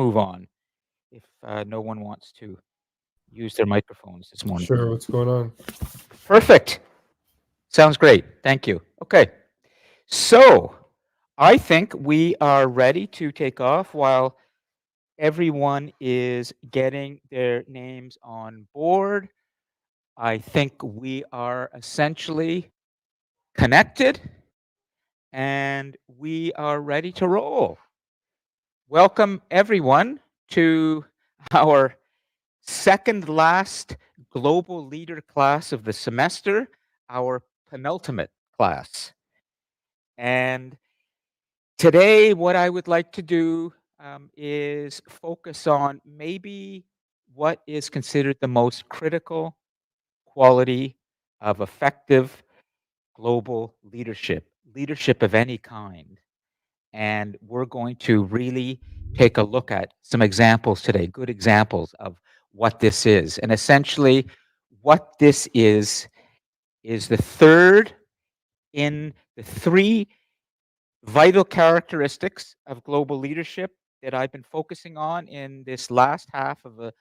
move on if no one wants to use their microphones this morning. Sure, what's going on? Perfect. Sounds great. Thank you. Okay. So I think we are ready to take off while everyone is getting their names on board. I think we are essentially connected and we are ready to roll. Welcome, everyone, to our second last global leader class of the semester, our penultimate class. And today, what I would like to do is focus on maybe what is considered the most critical quality of effective global leadership, leadership of any kind. And we're going to really take a look at some examples today, good examples of what this is. And essentially, what this is the third in the three vital characteristics of global leadership that I've been focusing on in this last half of the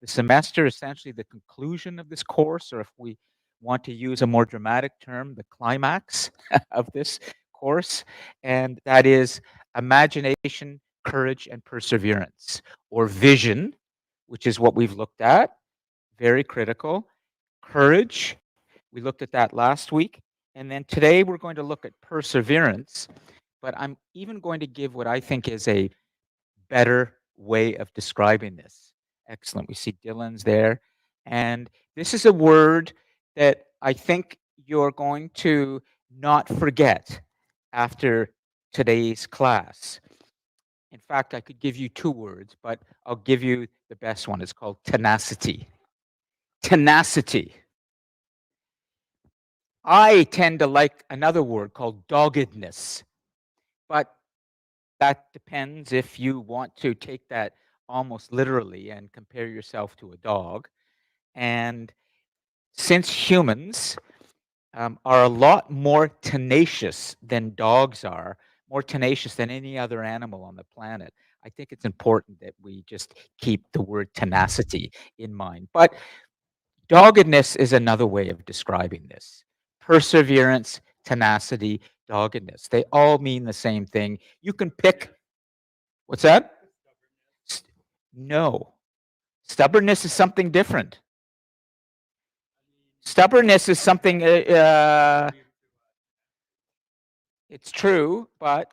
semester, essentially the conclusion of this course, or if we want to use a more dramatic term, the climax of this course, and that is imagination, courage, and perseverance, or vision, which is what we've looked at, very critical. Courage, we looked at that last week. And then today we're going to look at perseverance, but I'm even going to give what I think is a better way of describing this. Excellent. We see Dylan's there. And this is a word that I think you're going to not forget after today's class. In fact, I could give you two words, but I'll give you the best one. It's called tenacity. Tenacity. I tend to like another word called doggedness, but that depends if you want to take that almost literally and compare yourself to a dog. And since humans are a lot more tenacious than dogs are, more tenacious than any other animal on the planet, I think it's important that we just keep the word tenacity in mind. But doggedness is another way of describing this. Perseverance, tenacity, doggedness. They all mean the same thing. You can pick. What's that? S- No. Stubbornness is something different. Stubbornness is something, it's true, but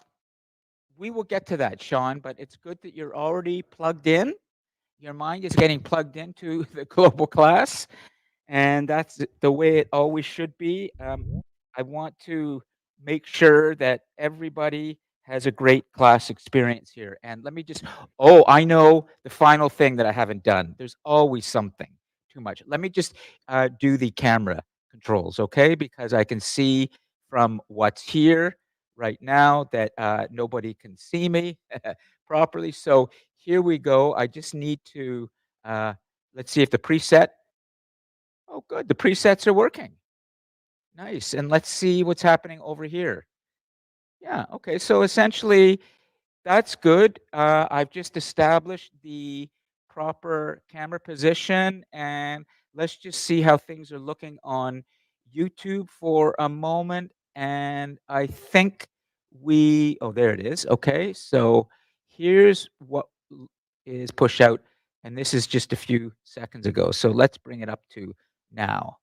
we will get to that, Sean. But it's good that you're already plugged in. Your mind is getting plugged into the global class, and that's the way it always should be. I want to make sure that everybody has a great class experience here. And let me just, oh, I know the final thing that I haven't done. There's always something too much. Let me just do the camera controls, okay? Because I can see from what's here right now that nobody can see me properly. So here we go. I just need to, let's see if the preset, oh, good. The presets are working. Nice. And let's see what's happening over here. Yeah. Okay. So essentially, that's good. I've just established the proper camera position, and let's just see how things are looking on YouTube for a moment. And I think oh, there it is. Okay. So here's what is push out, and this is just a few seconds ago. So let's bring it up to now.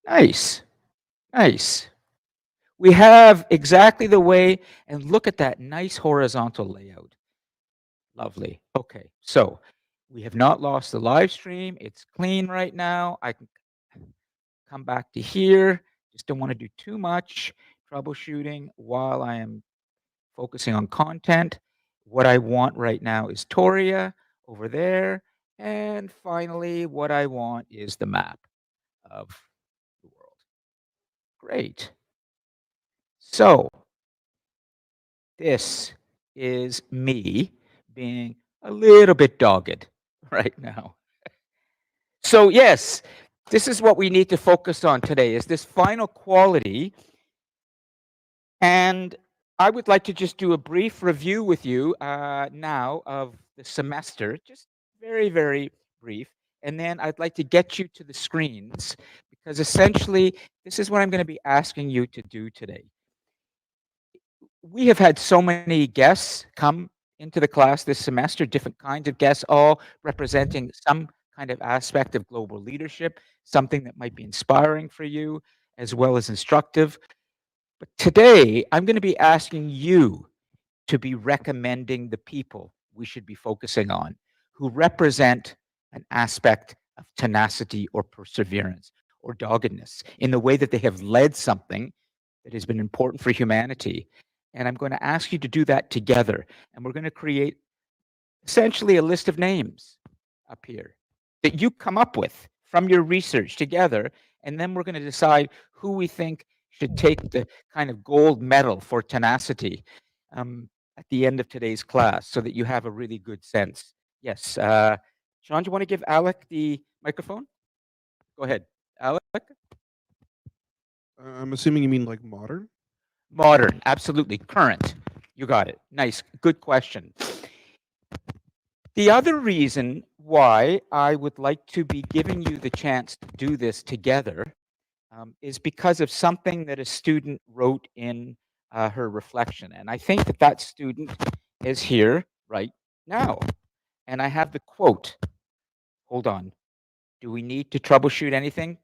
Nice. Nice. We have exactly the way, and look at that nice horizontal layout. Lovely. Okay, so we have not lost the live stream. It's clean right now. I can come back to here. Just don't want to do too much troubleshooting while I am focusing on content. What I want right now is Toria over there. And finally, what I want is the map of the world. Great. So this is me being a little bit dogged right now. So yes, this is what we need to focus on today is this final quality. And I would like to just do a brief review with you now of the semester, just very, very brief. And then I'd like to get you to the screens because essentially this is what I'm going to be asking you to do today. We have had so many guests come into the class this semester, different kinds of guests, all representing some kind of aspect of global leadership, something that might be inspiring for you as well as instructive. But today, I'm going to be asking you to be recommending the people we should be focusing on who represent an aspect of tenacity or perseverance or doggedness in the way that they have led something that has been important for humanity. And I'm going to ask you to do that together. And we're going to create essentially a list of names up here that you come up with from your research together. And then we're going to decide who we think should take the kind of gold medal for tenacity at the end of today's class so that you have a really good sense. Yes. Sean, do you want to give Alec the microphone? Go ahead. Alec? I'm assuming you mean like modern? Modern, absolutely. Current. You got it. Nice. Good question. The other reason why I would like to be giving you the chance to do this together is because of something that a student wrote in her reflection. And I think that that student is here right now. And I have the quote. Hold on. Do we need to troubleshoot anything?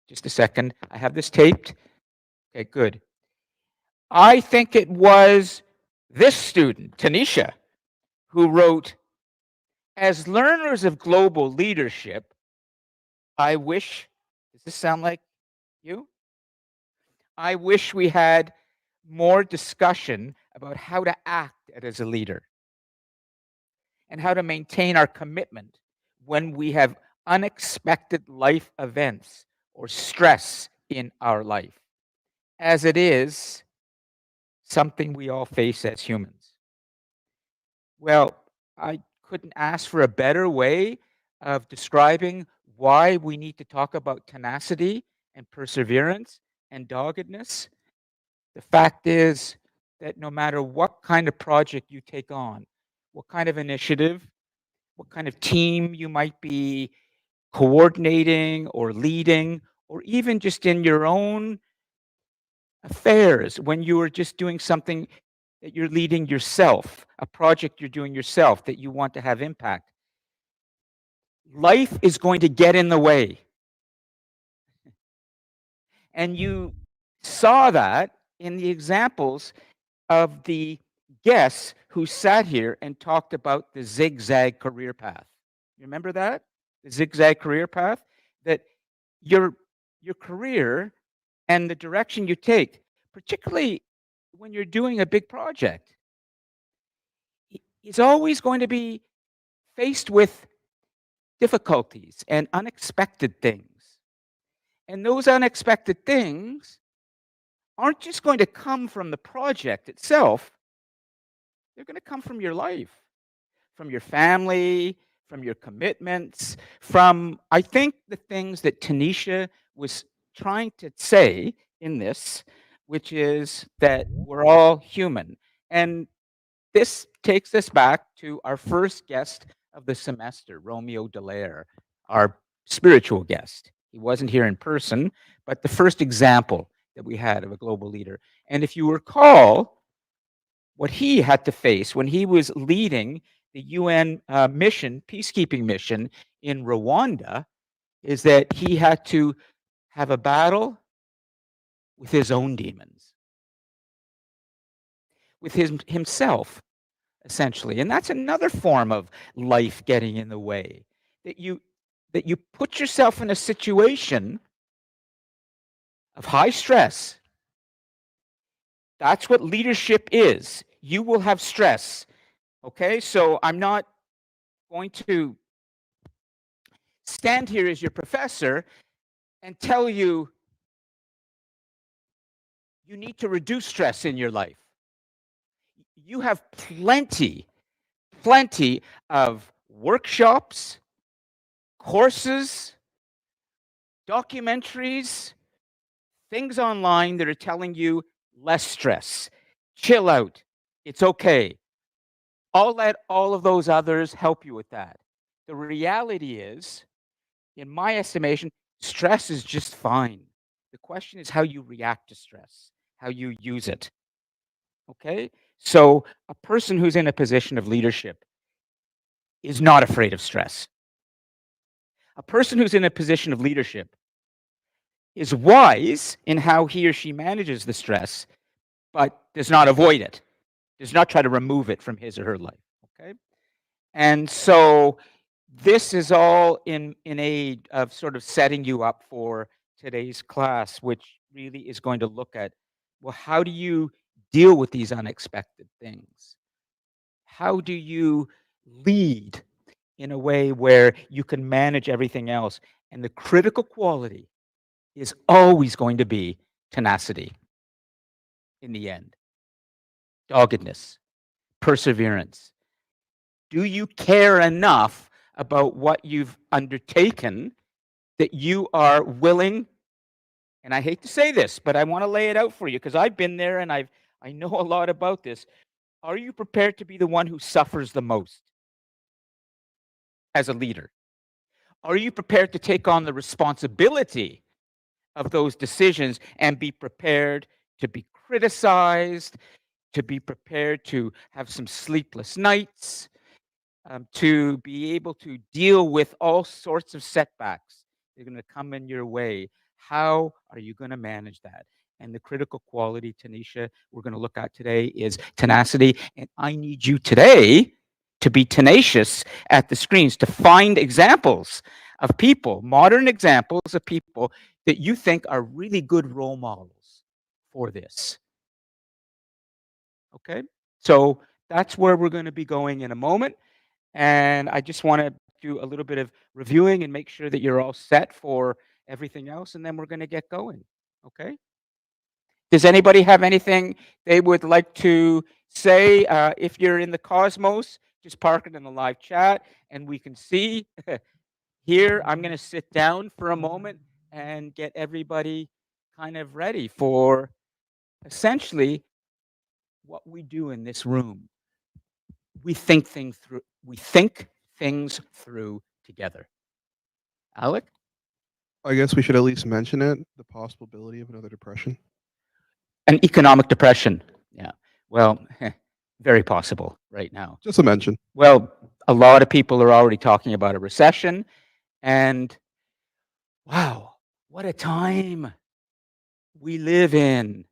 Just a second. I have this taped. Okay, good. I think it was this student, Tanisha, who wrote, as learners of global leadership, I wish, does this sound like you? I wish we had more discussion about how to act as a leader and how to maintain our commitment when we have unexpected life events or stress in our life, as it is something we all face as humans. Well, I couldn't ask for a better way of describing why we need to talk about tenacity and perseverance and doggedness. The fact is that no matter what kind of project you take on, what kind of initiative, what kind of team you might be coordinating or leading, or even just in your own affairs, when you are just doing something that you're leading yourself, a project you're doing yourself that you want to have impact, life is going to get in the way. And you saw that in the examples of the guests who sat here and talked about the zigzag career path. You remember that? The zigzag career path? That your your career and the direction you take, particularly when you're doing a big project, is always going to be faced with difficulties and unexpected things. And those unexpected things aren't just going to come from the project itself, they're going to come from your life, from your family, from your commitments, from, I think, the things that Tanisha was trying to say in this, which is that we're all human. And this takes us back to our first guest of the semester, Romeo Dallaire, our spiritual guest. He wasn't here in person, but the first example that we had of a global leader. And if you recall, what he had to face when he was leading the UN mission, peacekeeping mission in Rwanda, is that he had to have a battle with his own demons, with himself, essentially. And that's another form of life getting in the way. That you put yourself in a situation of high stress. That's what leadership is. You will have stress. Okay? So I'm not going to stand here as your professor and tell you you need to reduce stress in your life. You have plenty of workshops, courses, documentaries, things online that are telling you less stress, chill out, it's okay. I'll let all of those others help you with that. The reality is, in my estimation, stress is just fine. The question is how you react to stress, how you use it. Okay? So, a person who's in a position of leadership is not afraid of stress. A person who's in a position of leadership is wise in how he or she manages the stress, but does not avoid it, does not try to remove it from his or her life. Okay? And so this is all in aid of sort of setting you up for today's class, which really is going to look at, well, how do you deal with these unexpected things? How do you lead in a way where you can manage everything else? And the critical quality is always going to be tenacity in the end, doggedness, perseverance. Do you care enough about what you've undertaken that you are willing, and I hate to say this, but I want to lay it out for you because I've been there and I know a lot about this. Are you prepared to be the one who suffers the most as a leader? Are you prepared to take on the responsibility of those decisions and be prepared to be criticized, to be prepared to have some sleepless nights, to be able to deal with all sorts of setbacks that are going to come in your way? How are you going to manage that? And the critical quality, Tanisha, we're going to look at today is tenacity. And I need you today to be tenacious at the screens, to find examples of people, modern examples of people that you think are really good role models for this. Okay? So that's where we're going to be going in a moment. And I just want to do a little bit of reviewing and make sure that you're all set for everything else. And then we're going to get going. Okay? Does anybody have anything they would like to say? If you're in the Cosmos, just park it in the live chat and we can see. Here, I'm going to sit down for a moment and get everybody kind of ready for essentially what we do in this room. We think things through. We think things through together. Alec? I guess we should at least mention it, the possibility of another depression. An economic depression. Yeah. Well, very possible right now. Just a mention. Well, a lot of people are already talking about a recession. And wow, what a time we live in.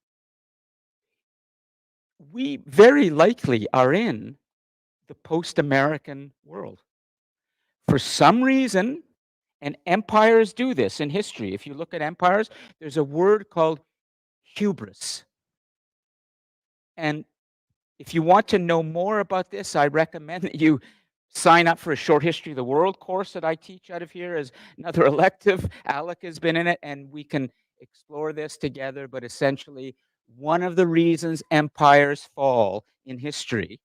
We very likely are in the post-American world. For some reason, and empires do this in history. If you look at empires, there's a word called hubris. And if you want to know more about this, I recommend that you sign up for a short history of the world course that I teach out of here as another elective. Alec has been in it, and we can explore this together. But essentially, one of the reasons empires fall in history.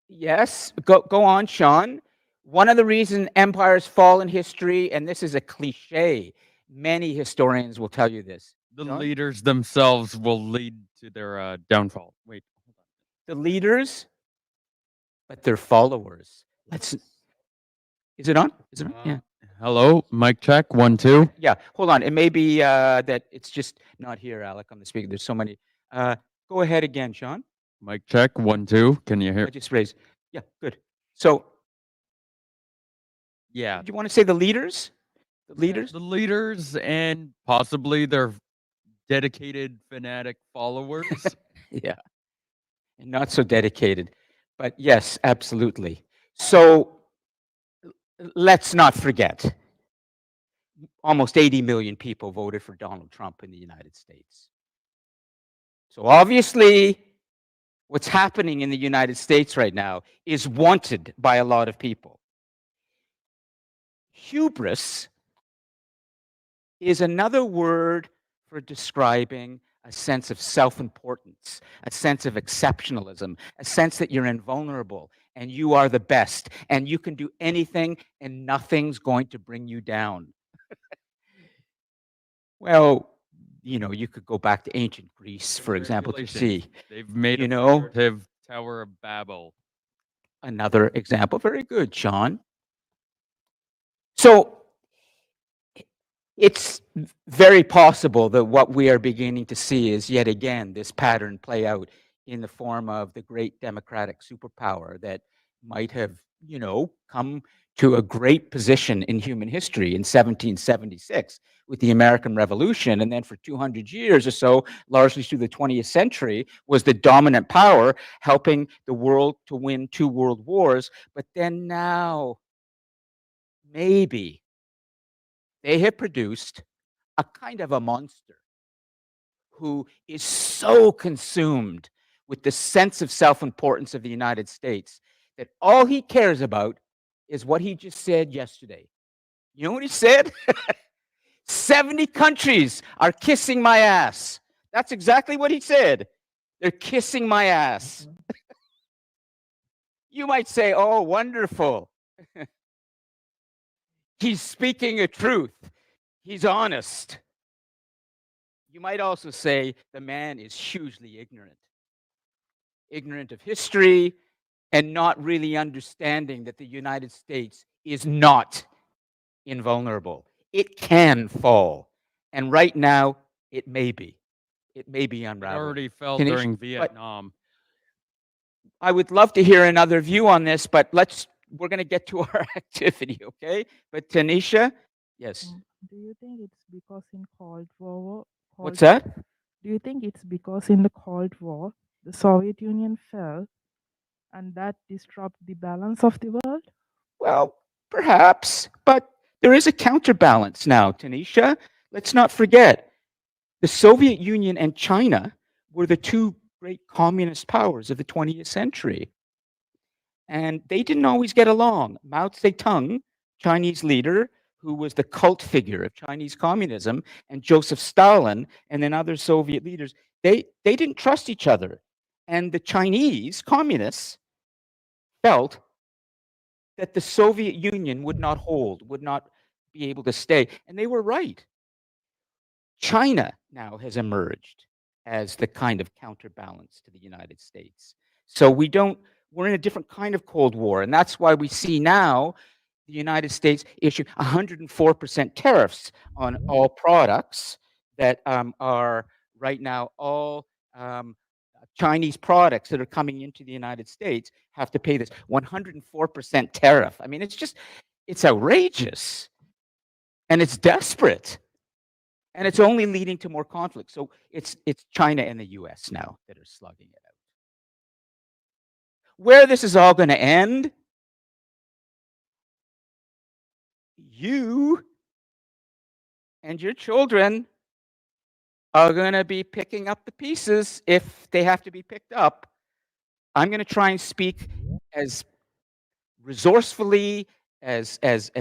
Yes, go on, Sean. One of the reasons empires fall in history, and this is a cliche, many historians will tell you this. The John? leaders themselves will lead to their downfall. Wait, hold on. The leaders, but their followers. Let's. Is it on? Is it on? Yeah. Hello, mic check, 1, 2. Yeah. Hold on. It may be that it's just not here, Alec, on the speaker. There's so many. Go ahead again, Sean. Mic check, 1, 2. Can you I hear? just raised. Yeah. Good. So, Yeah, do you want to say the leaders? The leaders? the leaders and possibly their dedicated fanatic followers. Yeah. And not so dedicated. But yes, absolutely. So let's not forget, almost 80 million people voted for Donald Trump in the United States. So obviously, what's happening in the United States right now is wanted by a lot of people. Hubris is another word for describing a sense of self-importance, a sense of exceptionalism, a sense that you're invulnerable and you are the best and you can do anything and nothing's going to bring you down. Well, you could go back to ancient Greece, for example, to see. Congratulations. They've made you a know, figurative Tower of Babel. another example. Very good, Sean. So it's very possible that what we are beginning to see is yet again this pattern play out in the form of the great democratic superpower that might have, come to a great position in human history in 1776 with the American Revolution. And then for 200 years or so, largely through the 20th century, was the dominant power, helping the world to win 2 world wars. But then now, maybe they have produced a kind of a monster who is so consumed with the sense of self-importance of the United States that all he cares about is what he just said yesterday. You know what he said? 70 countries are kissing my ass. That's exactly what he said. They're kissing my ass. You might say, oh, wonderful. He's speaking a truth. He's honest. You might also say the man is hugely ignorant of history, and not really understanding that the United States is not invulnerable. It can fall. And right now, it may be. It may be It unraveling. already fell Tanisha, during but Vietnam. I would love to hear another view on this, but we're going to get to our activity, okay? But Tanisha, yes. Do you think it's because in Cold War? What's that? Do you think it's because in the Cold War the Soviet Union fell, and that disrupted the balance of the world? Well, perhaps, but there is a counterbalance now, Tanisha. Let's not forget, the Soviet Union and China were the 2 great communist powers of the 20th century. And they didn't always get along. Mao Zedong, Chinese leader, who was the cult figure of Chinese communism, and Joseph Stalin, and then other Soviet leaders, they didn't trust each other. And the Chinese communists felt that the Soviet Union would not hold, would not be able to stay. And they were right. China now has emerged as the kind of counterbalance to the United States. So we're in a different kind of Cold War. And that's why we see now the United States issue 104% tariffs on all products that are right now all Chinese products that are coming into the United States have to pay this 104% tariff. I mean, it's outrageous, and it's desperate, and it's only leading to more conflict. So it's China and the US now that are slugging it out. Where this is all going to end, you and your children are going to be picking up the pieces if they have to be picked up. I'm going to try and speak as resourcefully, as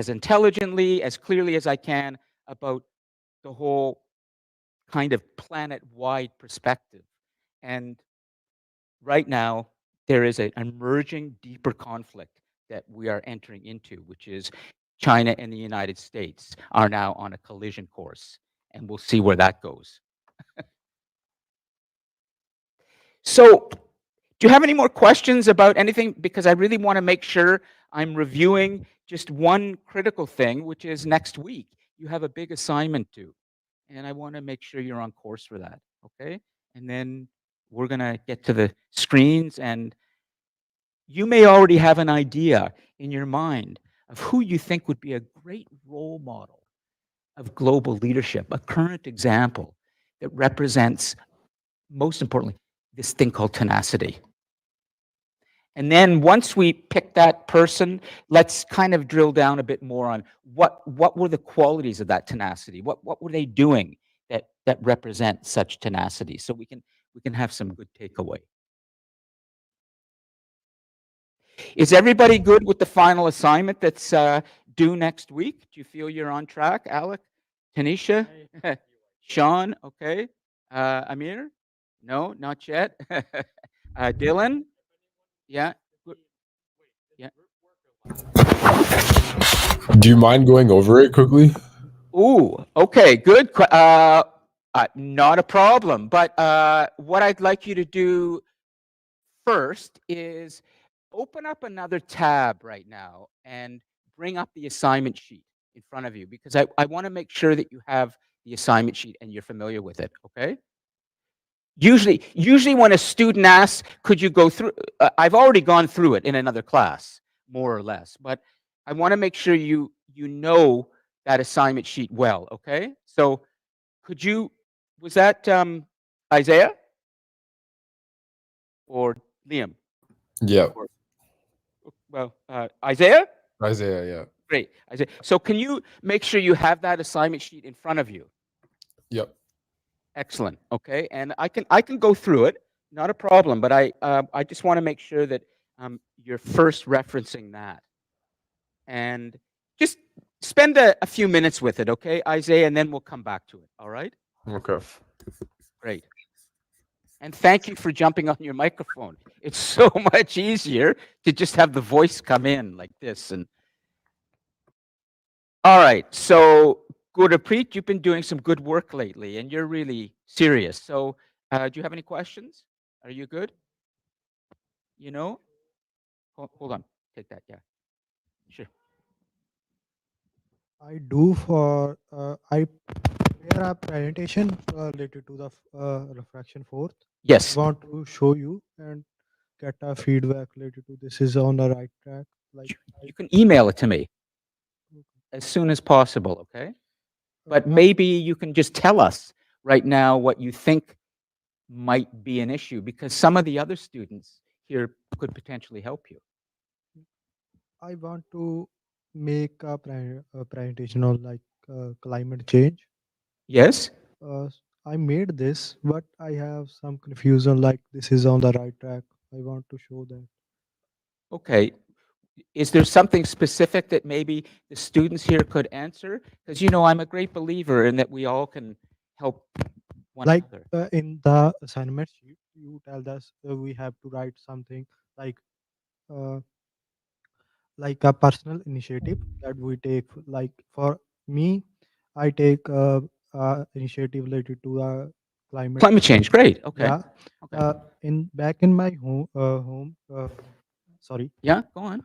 intelligently, as clearly as I can about the whole kind of planet-wide perspective. And right now, there is an emerging deeper conflict that we are entering into, which is China and the United States are now on a collision course, and we'll see where that goes. So, do you have any more questions about anything? Because I really want to make sure I'm reviewing just one critical thing, which is next week. You have a big assignment due, and I want to make sure you're on course for that, okay? And then we're going to get to the screens, and you may already have an idea in your mind of who you think would be a great role model of global leadership, a current example that represents, most importantly, this thing called tenacity. And then once we pick that person, let's kind of drill down a bit more on what were the qualities of that tenacity? What were they doing that represent such tenacity? So we can have some good takeaway. Is everybody good with the final assignment that's due next week? Do you feel you're on track, Alec, Tanisha, Sean? Okay, Amir? No, not yet. Dylan? Yeah. Yeah. Do you mind going over it quickly? Ooh, okay, good. Not a problem. But what I'd like you to do first is open up another tab right now and bring up the assignment sheet in front of you, because I want to make sure that you have the assignment sheet and you're familiar with it, okay? Usually when a student asks, could you go through, I've already gone through it in another class, more or less, but I want to make sure you know that assignment sheet well, okay? So could you, was that Isaiah or Liam? Yeah. Or, well, Isaiah? Isaiah, yeah. Great. Isaiah. So can you make sure you have that assignment sheet in front of you? Yep. Excellent. Okay, and I can go through it, not a problem. But I just want to make sure that you're first referencing that, and just spend a few minutes with it, okay, Isaiah, and then we'll come back to it. All right. Okay. Great. And thank you for jumping on your microphone. It's so much easier to just have the voice come in like this. And all right, so Gurpreet, you've been doing some good work lately, and you're really serious. So, do you have any questions? Are you good? You know? Hold on. Take that. Yeah. Sure. I do for I prepare a presentation related to the refraction force. Yes. I want to show you and get a feedback related to this is on the right track. Like You can email it to me as soon as possible, okay? But maybe you can just tell us right now what you think might be an issue, because some of the other students here could potentially help you. I want to make a presentation on like climate change. Yes? I made this, but I have some confusion. Like this is on the right track. I want to show that. Okay. Is there something specific that maybe the students here could answer? Because, you know, I'm a great believer in that we all can help one Like another. in the assignment sheet, you tell us we have to write something like uh, like a personal initiative that we take. Like for me, I take initiative related to climate. Climate change, great. Okay. Yeah. Okay. In back in my sorry, Yeah, go on.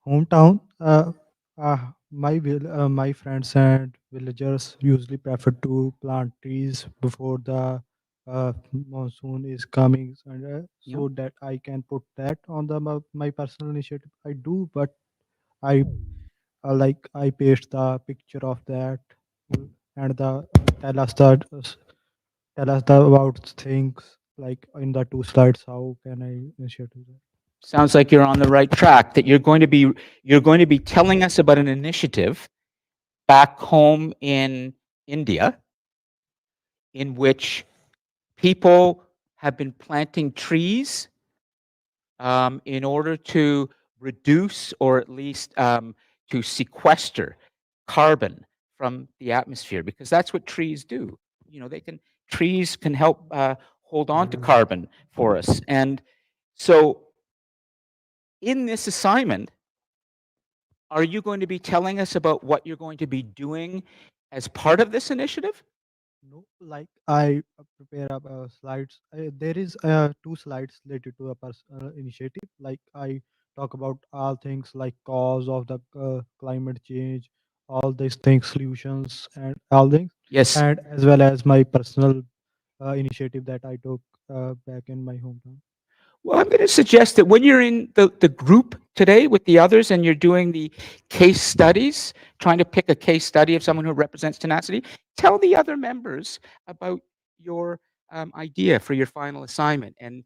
hometown, my friends and villagers usually prefer to plant trees before the monsoon is coming, and Yeah. so that I can put that on my personal initiative. I do, but I like I paste the picture of that and the tell us the tell us the about things like in the two slides. How can I initiative that? Sounds like you're on the right track, that you're going to be telling us about an initiative back home in India in which people have been planting trees in order to reduce, or at least to sequester carbon from the atmosphere, because that's what trees do. You know, trees can help hold on to carbon for us. And so in this assignment, are you going to be telling us about what you're going to be doing as part of this initiative? No, like I prepare up slides. There is two slides related to a personal initiative. Like I talk about all things like cause of the climate change, all these things, solutions, and all things, Yes. and as well as my personal initiative that I took back in my hometown. Well, I'm going to suggest that when you're in the group today with the others and you're doing the case studies, trying to pick a case study of someone who represents tenacity, tell the other members about your idea for your final assignment, and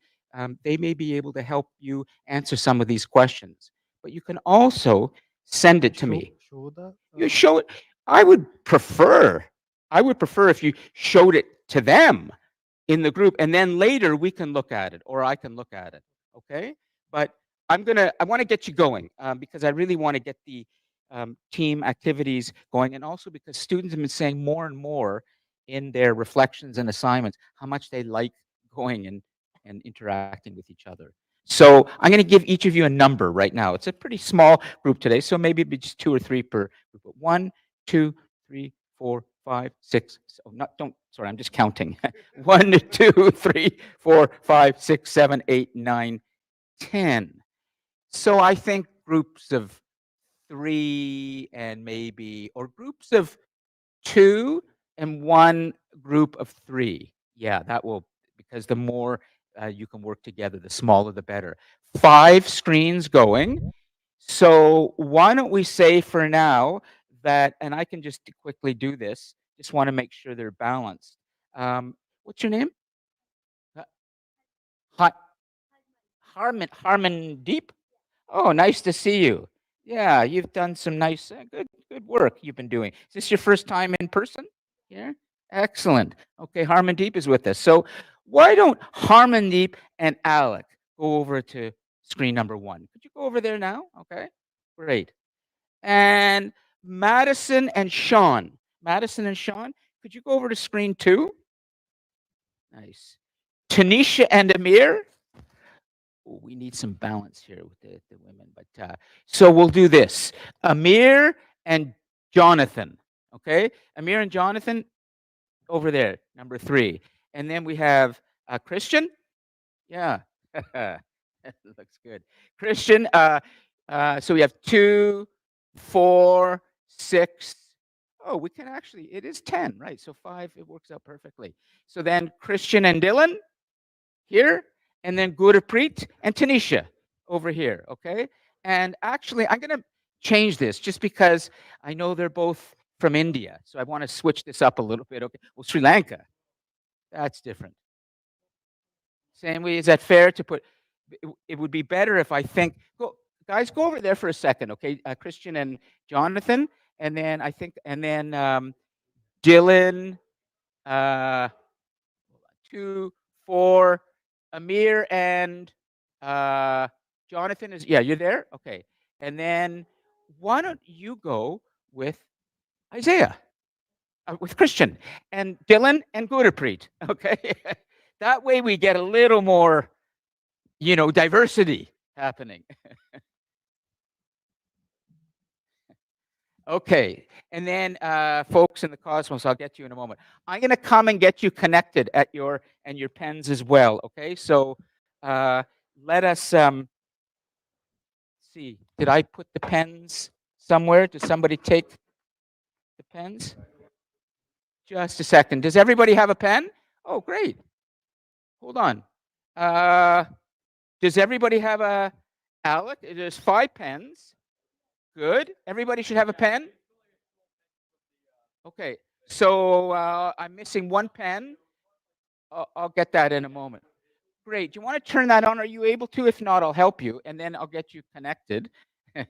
they may be able to help you answer some of these questions. But you can also send it to me. Show the You show it. I would prefer if you showed it to them in the group, and then later we can look at it, or I can look at it. Okay. But I want to get you going, because I really want to get the team activities going, and also because students have been saying more and more in their reflections and assignments how much they like going and interacting with each other. So I'm going to give each of you a number right now. It's a pretty small group today, so maybe it'd be just 2 or 3 per group. But 1, 2, 3, 4, 5, 6. Oh, sorry, I'm just counting. 1, 2, 3, 4, 5, 6, 7, 8, 9, 10. So I think groups of 3 and maybe, or groups of 2 and 1 group of 3. Yeah, that will, because the more you can work together, the smaller the better. 5 screens going. So why don't we say for now that, and I can just quickly do this, just want to make sure they're balanced. What's your name? Harmon Deep? Oh, nice to see you. Yeah, you've done some nice, good work you've been doing. Is this your first time in person? Yeah, excellent. Okay, Harmandeep is with us. So why don't Harmandeep and Alec go over to screen number 1? Could you go over there now? Okay, great. And Madison and Sean, could you go over to screen 2? Nice. Tanisha and Amir. Oh, we need some balance here with the women, but so we'll do this. Amir and Jonathan, okay? Amir and Jonathan over there, number 3. And then we have Christian. Yeah, looks good. Christian, so we have 2, 4, 6. Oh, we can actually, it is 10, right? So 5, it works out perfectly. So then Christian and Dylan here, and then Gurpreet and Tanisha over here, okay? And actually, I'm going to change this just because I know they're both from India. So I want to switch this up a little bit. Okay. Well, Sri Lanka, that's different. Same way, is that fair to put? It would be better if I think, guys, go over there for a second, okay? Christian and Jonathan, and then I think, and then Dylan, 2, 4, Amir and Jonathan is, yeah, you're there? Okay. And then why don't you go with Isaiah, with Christian, and Dylan and Gurpreet, okay? That way we get a little more, diversity happening. Okay, and then folks in the cosmos, I'll get to you in a moment. I'm going to come and get you connected at your pens as well. Okay, so let us see. Did I put the pens somewhere? Did somebody take the pens? Just a second. Does everybody have a pen? Oh, great. Hold on. Does everybody have a Alec? There's 5 pens. Good. Everybody should have a pen. Okay, so I'm missing 1 pen. I'll get that in a moment. Great. Do you want to turn that on? Are you able to? If not, I'll help you, and then I'll get you connected. I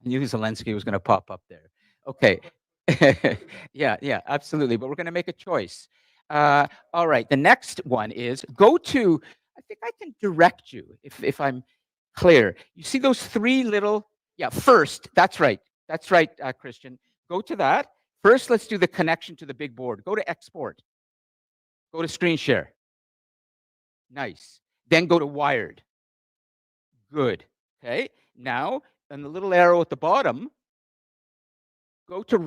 knew Zelensky was going to pop up there. Okay. Yeah, absolutely. But we're going to make a choice. All right. The next one is go to, I think I can direct you if I'm clear. You see those 3 little, first. That's right. That's right, Christian. Go to that. First, let's do the connection to the big board. Go to export. Go to screen share. Nice. Then go to wired. Good. Okay. Now, on the little arrow at the bottom, go to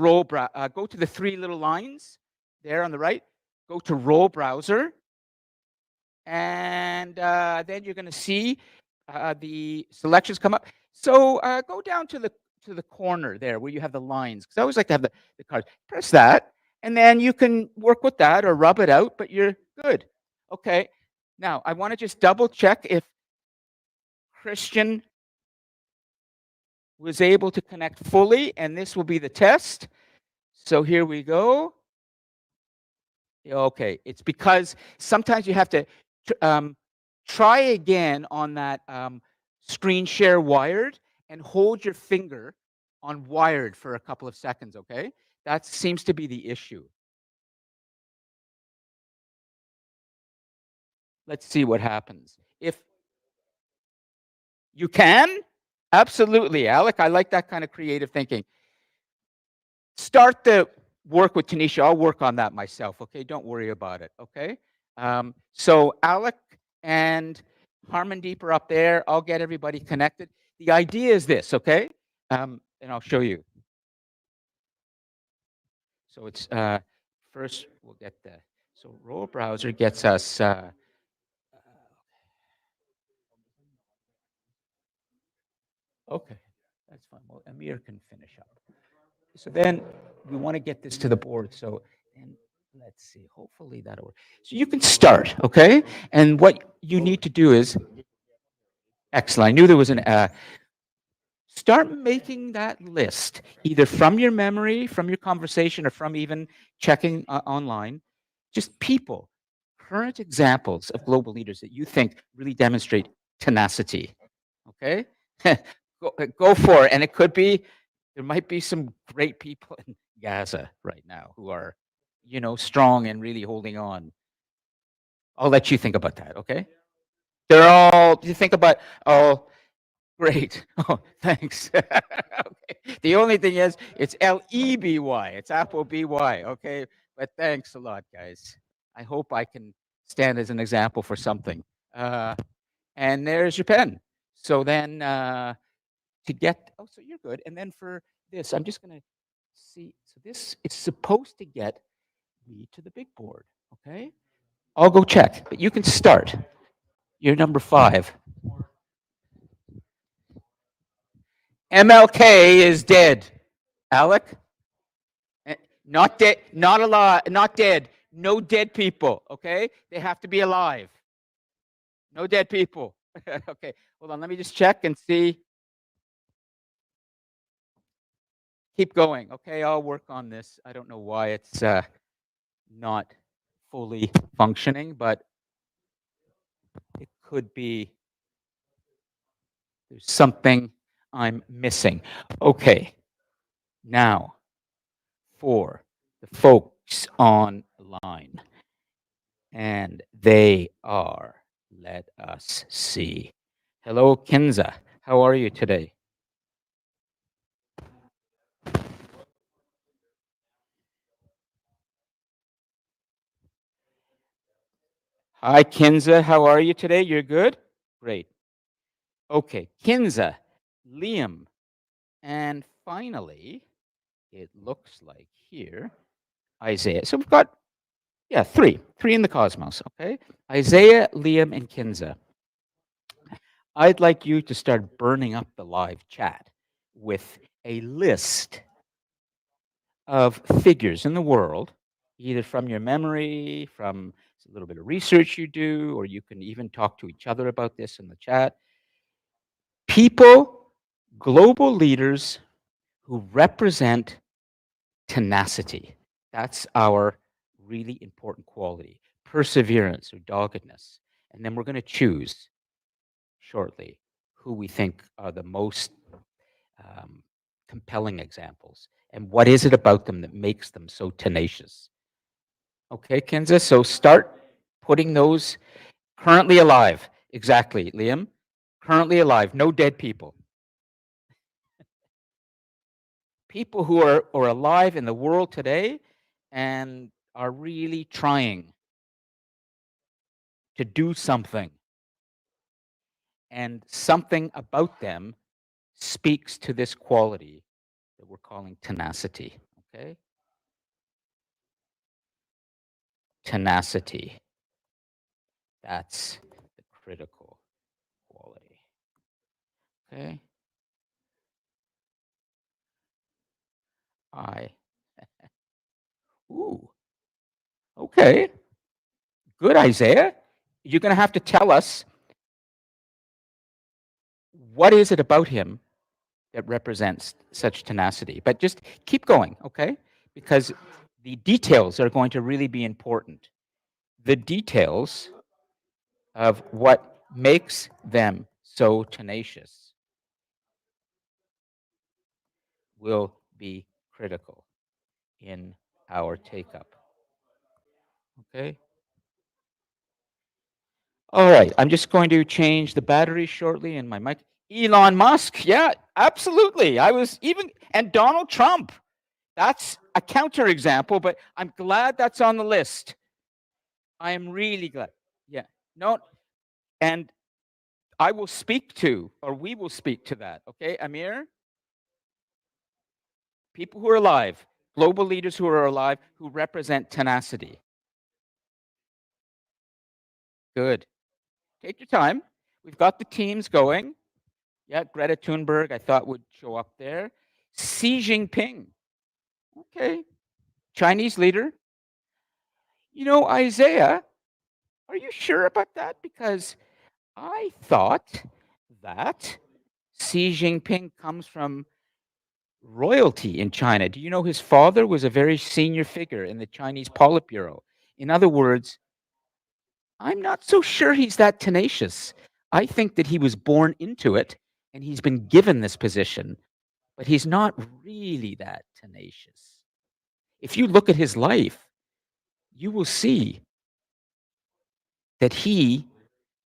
go to the 3 little lines there on the right. Go to roll browser. And then you're going to see the selections come up. So go down to the corner there where you have the lines, because I always like to have the cards. Press that, and then you can work with that or rub it out, but you're good. Okay. Now, I want to just double check if Christian was able to connect fully, and this will be the test. So here we go. Okay, it's because sometimes you have to try again on that screen share wired and hold your finger on wired for a couple of seconds, okay? That seems to be the issue. Let's see what happens. If you can, absolutely, Alec, I like that kind of creative thinking. Start the work with Tanisha. I'll work on that myself, okay? Don't worry about it, okay? So Alec and Harmandeep are up there. I'll get everybody connected. The idea is this, okay? And I'll show you. So it's first we'll get the, so Roll Browser gets us, okay, that's fine. Well, Amir can finish up. So then we want to get this to the board. So then let's see, hopefully that'll work. So you can start, okay? And what you need to do is, excellent. I knew there was an, start making that list, either from your memory, from your conversation, or from even checking online. Just people, current examples of global leaders that you think really demonstrate tenacity. Okay? Go for it. And it could be, there might be some great people in Gaza right now who are, strong and really holding on. I'll let you think about that, okay? They're all, you think about, oh, great. Oh, thanks. Okay. The only thing is, it's L-E-B-Y. It's Apple B-Y. Okay. But thanks a lot, guys. I hope I can stand as an example for something. And there's your pen. So then to get, oh, so you're good. And then for this, I'm just going to see. So this, it's supposed to get me to the big board. Okay. I'll go check, but you can start. You're number 5. MLK is dead. Alec? Not dead, not alive, not dead. No dead people, okay? They have to be alive. No dead people. Okay, hold on, let me just check and see. Keep going, okay? I'll work on this. I don't know why it's not fully functioning, but it could be there's something I'm missing. Okay, now for the folks online. And they are, let us see. Hello, Kinza. How are you today? Hi, Kinza. How are you today? You're good? Great. Okay, Kinza, Liam, and finally, it looks like here, Isaiah. So we've got, yeah, three in the cosmos, okay? Isaiah, Liam, and Kinza. I'd like you to start burning up the live chat with a list of figures in the world, either from your memory, from a little bit of research you do, or you can even talk to each other about this in the chat. People, global leaders who represent tenacity. That's our really important quality. Perseverance or doggedness. And then we're going to choose shortly who we think are the most compelling examples. And what is it about them that makes them so tenacious? Okay, Kinza, so start putting those currently alive. Exactly, Liam. Currently alive, no dead people. People who are alive in the world today and are really trying to do something. And something about them speaks to this quality that we're calling tenacity, okay? Tenacity. That's the critical quality. Okay. Ooh. Okay. Good, Isaiah. You're going to have to tell us what is it about him that represents such tenacity. But just keep going, okay? Because the details are going to really be important. The details of what makes them so tenacious will be critical in our take-up. Okay? All right, I'm just going to change the battery shortly in my mic. Elon Musk, yeah, absolutely. I was even, and Donald Trump. That's a counterexample, but I'm glad that's on the list. I am really glad. Yeah, no, and I will speak to, or we will speak to that, okay, Amir? People who are alive, Global leaders who are alive who represent tenacity. Good. Take your time. We've got the teams going. Yeah, Greta Thunberg, I thought would show up there. Xi Jinping. Okay. Chinese leader. You know, Isaiah, are you sure about that? Because I thought that Xi Jinping comes from royalty in China. Do you know his father was a very senior figure in the Chinese Politburo? In other words, I'm not so sure he's that tenacious. I think that he was born into it and he's been given this position, but he's not really that tenacious. If you look at his life, you will see that he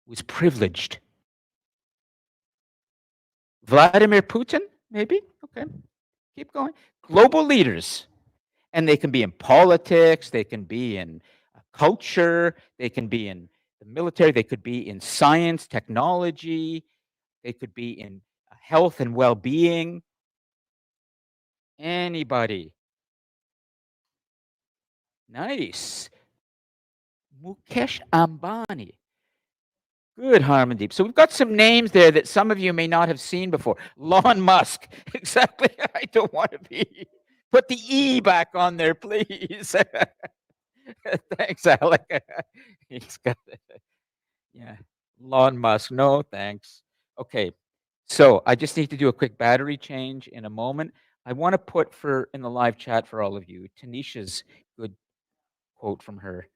was privileged. Vladimir Putin, maybe? Okay, keep going. Global leaders, and they can be in politics, they can be in culture, they can be in the military, they could be in science, technology, they could be in health and well-being. Anybody. Nice. Mukesh Ambani. Good, Harmandeep. So we've got some names there that some of you may not have seen before. Elon Musk. Exactly. I don't want to be. Put the E back on there, please. Thanks, Alec. He's got it. Yeah. Elon Musk. No, thanks. Okay. So I just need to do a quick battery change in a moment. I want to put in the live chat for all of you, Tanisha's good quote from her.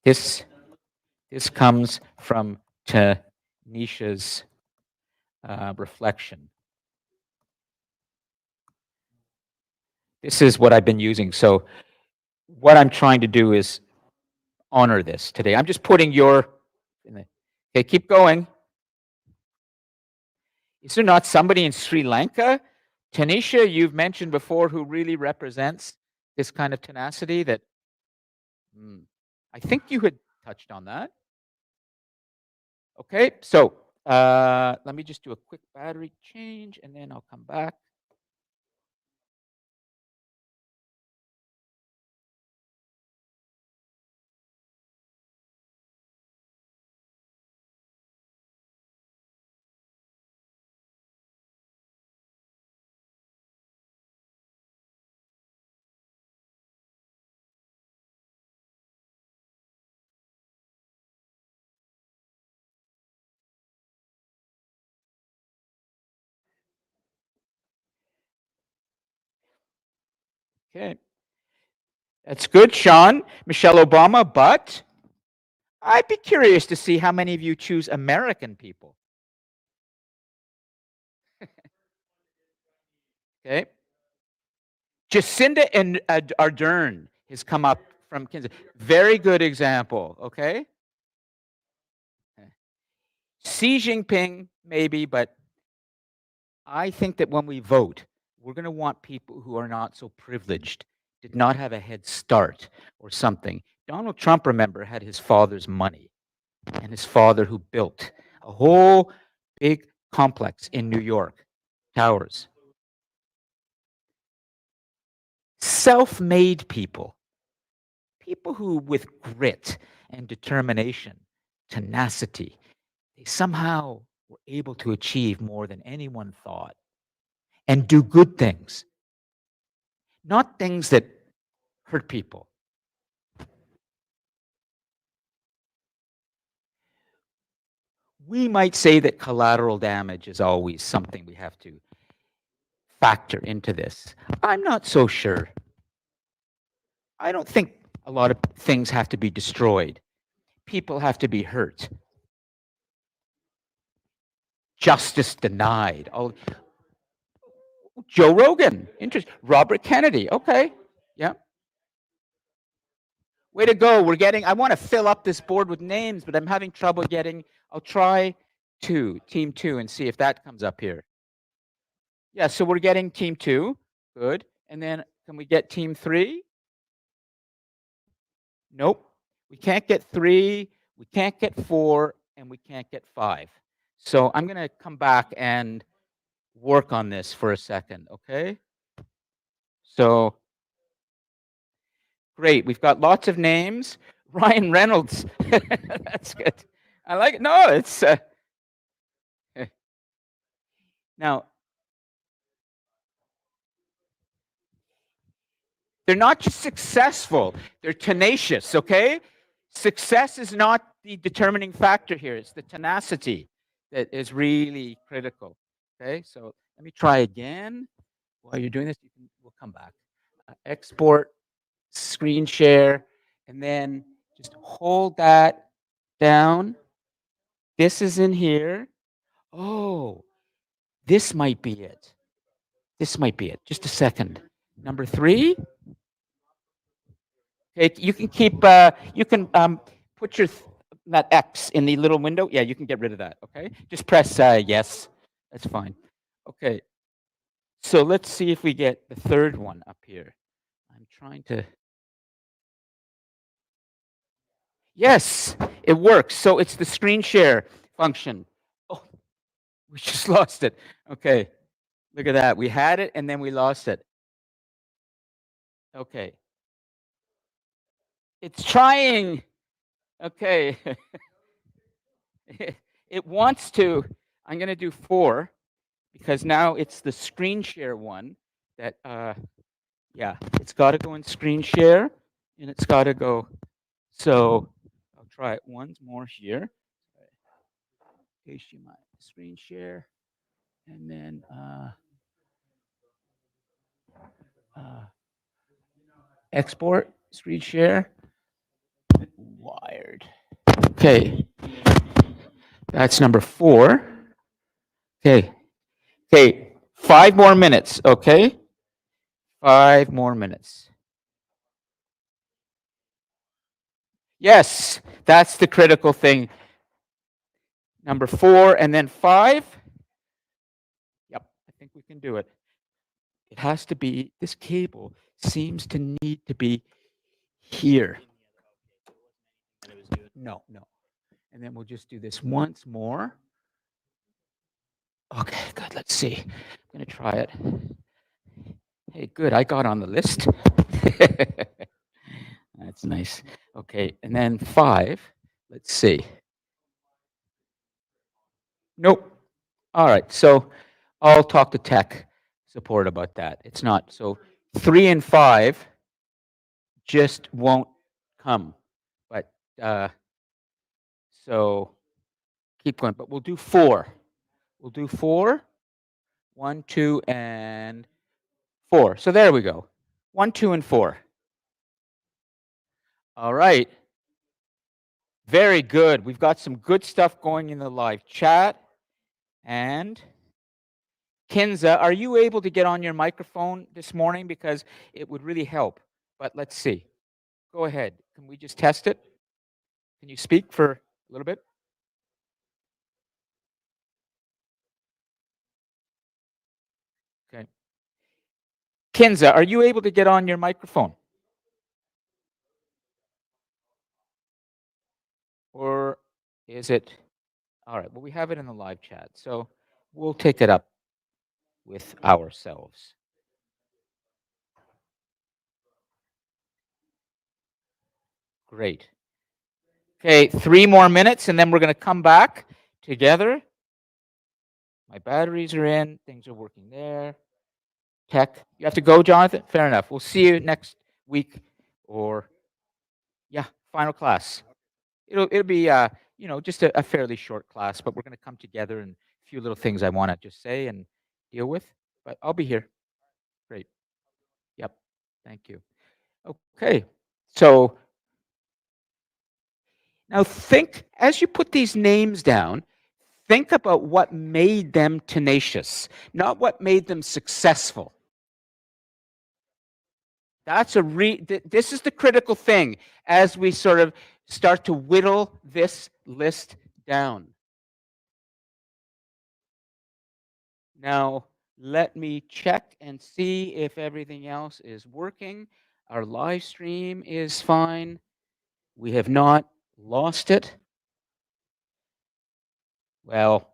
This comes from Tanisha's reflection. This is what I've been using. So what I'm trying to do is honor this today. I'm just putting your... Okay, keep going. Is there not somebody in Sri Lanka, Tanisha, you've mentioned before, who really represents this kind of tenacity that... I think you had touched on that. Okay, so let me just do a quick battery change and then I'll come back. Okay. That's good, Sean. Michelle Obama, but I'd be curious to see how many of you choose American people. Okay. Jacinda and Ardern has come up from Kansas. Very good example, okay? Xi Jinping, maybe, but I think that when we vote, we're going to want people who are not so privileged, did not have a head start or something. Donald Trump, remember, had his father's money and his father who built a whole big complex in New York, towers. Self-made people, people who with grit and determination, tenacity, they somehow were able to achieve more than anyone thought and do good things, not things that hurt people. We might say that collateral damage is always something we have to factor into this. I'm not so sure. I don't think a lot of things have to be destroyed. People have to be hurt. Justice denied. Oh, Joe Rogan, interesting. Robert Kennedy, okay, yeah. Way to go. We're getting, I want to fill up this board with names, but I'm having trouble getting, I'll try team two, and see if that comes up here. Yeah, so we're getting team two, good. And then can we get team three? Nope, we can't get three, we can't get four, and we can't get five. So I'm gonna come back and work on this for a second, okay? So Great. We've got lots of names. Ryan Reynolds. That's good. I like it. No, it's now they're not just successful, they're tenacious, okay? Success is not the determining factor here, it's the tenacity that is really critical. Okay, so let me try again. While you're doing this, we'll come back. Export, screen share, and then just hold that down. This is in here. Oh, this might be it. This might be it. Just a second. Number 3. Okay, you can keep. You can put your that X in the little window. Yeah, you can get rid of that. Okay, just press yes. That's fine. Okay. So let's see if we get the third one up here. I'm trying to. Yes, it works. So it's the screen share function. Oh, we just lost it. Okay, look at that. We had it and then we lost it. Okay. It's trying. Okay. It wants to. I'm going to do 4 because now it's the screen share one that, yeah, it's got to go in screen share and it's got to go. So I'll try it once more here. HDMI screen share and then export screen share. Wired. Okay. That's number 4. Okay. Okay. 5 more minutes. Okay. 5 more minutes. Yes, that's the critical thing. Number 4 and then 5. Yep, I think we can do it. It has to be, this cable seems to need to be here. No. And then we'll just do this once more. Okay, good. Let's see. I'm going to try it. Hey, good. I got on the list. That's nice. Okay, and then 5. Let's see. Nope. All right, so I'll talk to tech support about that. It's not. So 3 and 5 just won't come. But so keep going. But we'll do 4. We'll do 4. 1, 2, and 4. So there we go. 1, 2, and 4. All right. Very good. We've got some good stuff going in the live chat. And Kinza, are you able to get on your microphone this morning? Because it would really help. But let's see. Go ahead. Can we just test it? Can you speak for a little bit? Okay. Kinza, are you able to get on your microphone? Or is it? All right. Well, we have it in the live chat. So we'll take it up with ourselves. Great. Okay, 3 more minutes and then we're going to come back together. My batteries are in. Things are working there. Tech. You have to go, Jonathan? Fair enough. We'll see you next week or, yeah, final class. It'll be, just a fairly short class, but we're going to come together and a few little things I want to just say and deal with. But I'll be here. Great. Yep. Thank you. Okay. So now think, as you put these names down, think about what made them tenacious, not what made them successful. That's this is the critical thing as we sort of start to whittle this list down. Now, let me check and see if everything else is working. Our live stream is fine. We have not lost it. Well,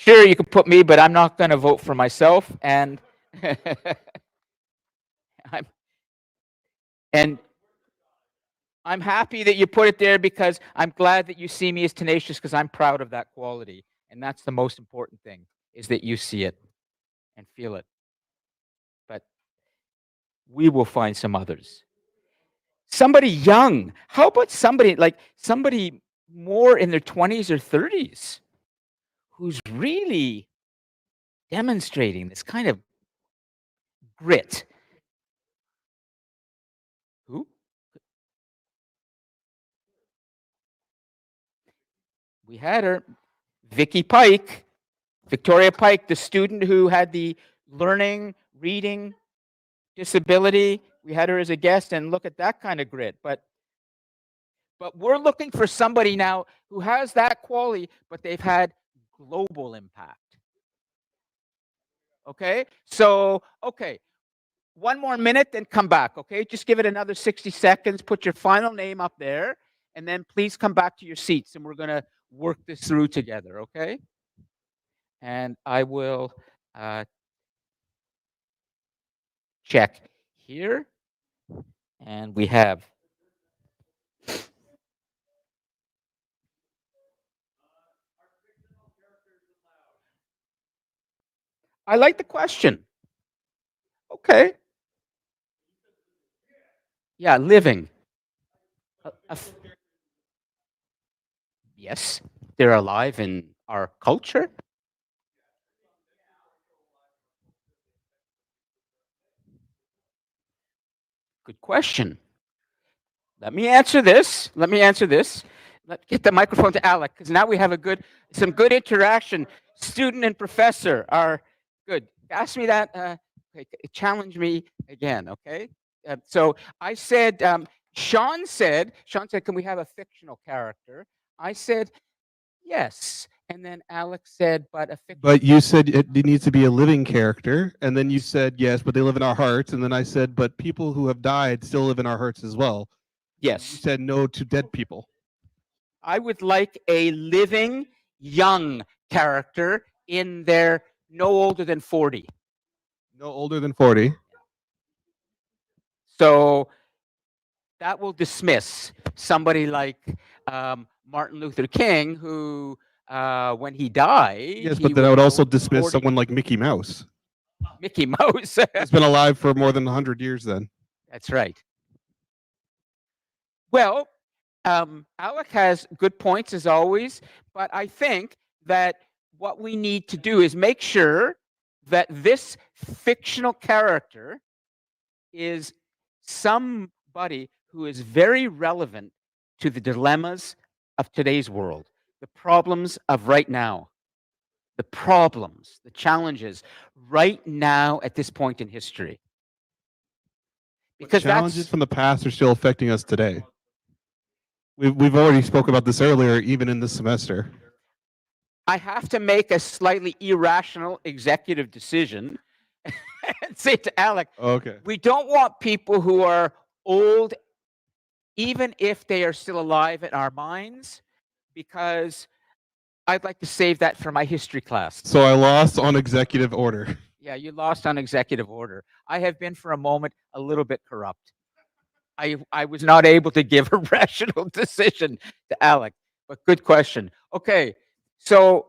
Sure, you can put me, but I'm not going to vote for myself. And I'm, and I'm happy that you put it there because I'm glad that you see me as tenacious because I'm proud of that quality. And that's the most important thing, is that you see it and feel it. But we will find some others. Somebody young. How about somebody more in their 20s or 30s who's really demonstrating this kind of grit? Who? We had her, Victoria Pike, the student who had the learning, reading disability. We had her as a guest, and look at that kind of grit. But we're looking for somebody now who has that quality, but they've had global impact. Okay? So, okay. One more minute, then come back, okay? Just give it another 60 seconds. Put your final name up there, and then please come back to your seats, and we're going to work this through together, okay? And I will check here, and we have I like the question. Okay. Yeah, living. Yes, they're alive in our culture. Good question. Let me answer this. Let's get the microphone to Alec, because now we have some good interaction. Student and professor are good. Ask me that. Okay, challenge me again. Okay. So I said. Sean said, can we have a fictional character? I said, yes. And then Alex said, but a fictional. But you said it needs to be a living character, and then you said yes, but they live in our hearts, and then I said, but people who have died still live in our hearts as well. You Yes. said no to dead people. I would like a living young character in their no older than 40. No older than 40. So that will dismiss somebody like Martin Luther King, who, when he died, Yes, but then I would also dismiss someone like Mickey Mouse. Mickey Mouse. He's been alive for more than 100 years then. That's right. Well, Alec has good points as always, but I think that what we need to do is make sure that this fictional character is somebody who is very relevant to the dilemmas of today's world, the problems of right now, the problems, the challenges right now at this point in history. Because challenges from the past are still affecting us today. We've already spoke about this earlier, even in this semester. I have to make a slightly irrational executive decision and say to Alec, okay, we don't want people who are old, even if they are still alive in our minds, because I'd like to save that for my history class. So I lost on executive order. Yeah, you lost on executive order. I have been for a moment a little bit corrupt. I was not able to give a rational decision to Alec, but good question. Okay, so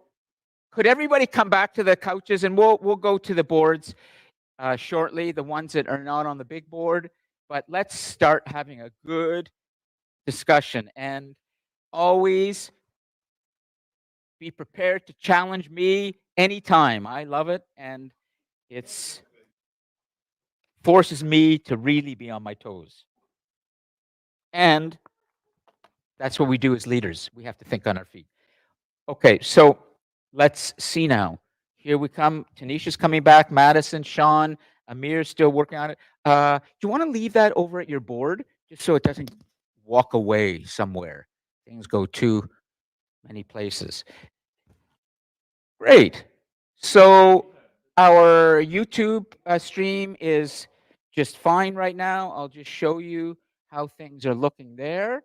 could everybody come back to the couches, and we'll go to the boards shortly, the ones that are not on the big board, but let's start having a good discussion, and always be prepared to challenge me anytime. I love it, and it's forces me to really be on my toes. And that's what we do as leaders. We have to think on our feet. Okay, so let's see now. Here we come. Tanisha's coming back. Madison, Sean, Amir's still working on it. Do you want to leave that over at your board just so it doesn't walk away somewhere? Things go too many places. Great. So our YouTube stream is just fine right now. I'll just show you how things are looking there.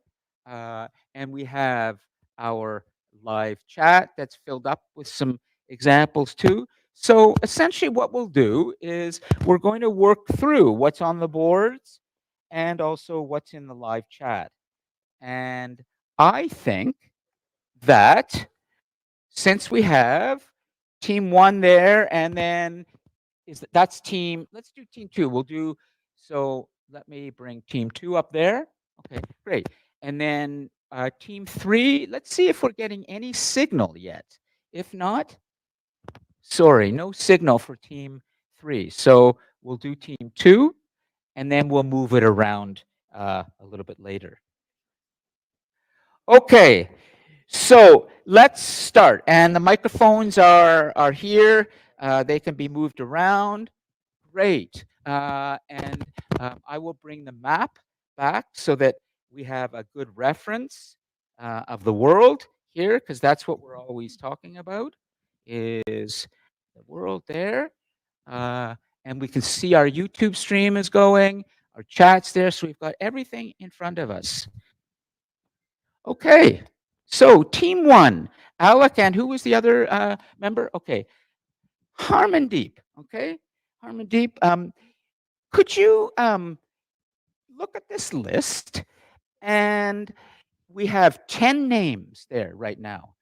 And we have our live chat that's filled up with some examples too. So essentially what we'll do is we're going to work through what's on the boards and also what's in the live chat. And I think that since we have team 1 there, and then that's team, let's do team 2. We'll do, so let me bring team 2 up there. Okay, great. And then team 3, let's see if we're getting any signal yet. If not, sorry, no signal for team 3. So we'll do team 2, and then we'll move it around a little bit later. Okay, so let's start. And the microphones are here. They can be moved around. Great. And I will bring the map back so that we have a good reference of the world here, because that's what we're always talking about, is the world there. And we can see our YouTube stream is going, our chat's there, so we've got everything in front of us. Okay, so team 1, Alec, and who was the other member? Okay, Harmandeep. Okay, Harmandeep. Could you look at this list? And we have 10 names there right now.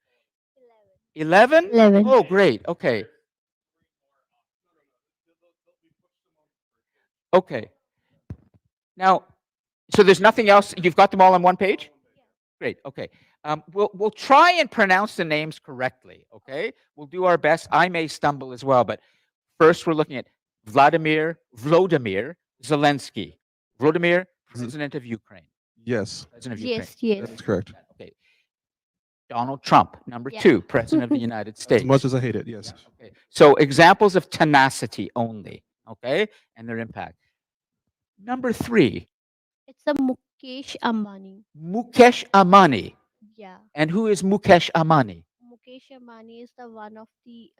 11? 11. Oh, great. Okay. Okay. Now, so there's nothing else. You've got them all on one page? Great. Okay. We'll try and pronounce the names correctly. Okay. We'll do our best. I may stumble as well, but first we're looking at Volodymyr Zelensky. Volodymyr, President of Ukraine. Yes, President of Ukraine. Yes, yes. that's correct. Okay. Donald Trump, number Yeah. 2, President of the United States. As much as I hate it, yes. Okay. So examples of tenacity only. Okay. And their impact. Number 3, It's a Mukesh Ambani. Mukesh Ambani. Yeah. And who is Mukesh Ambani? Mukesh Ambani is the one of the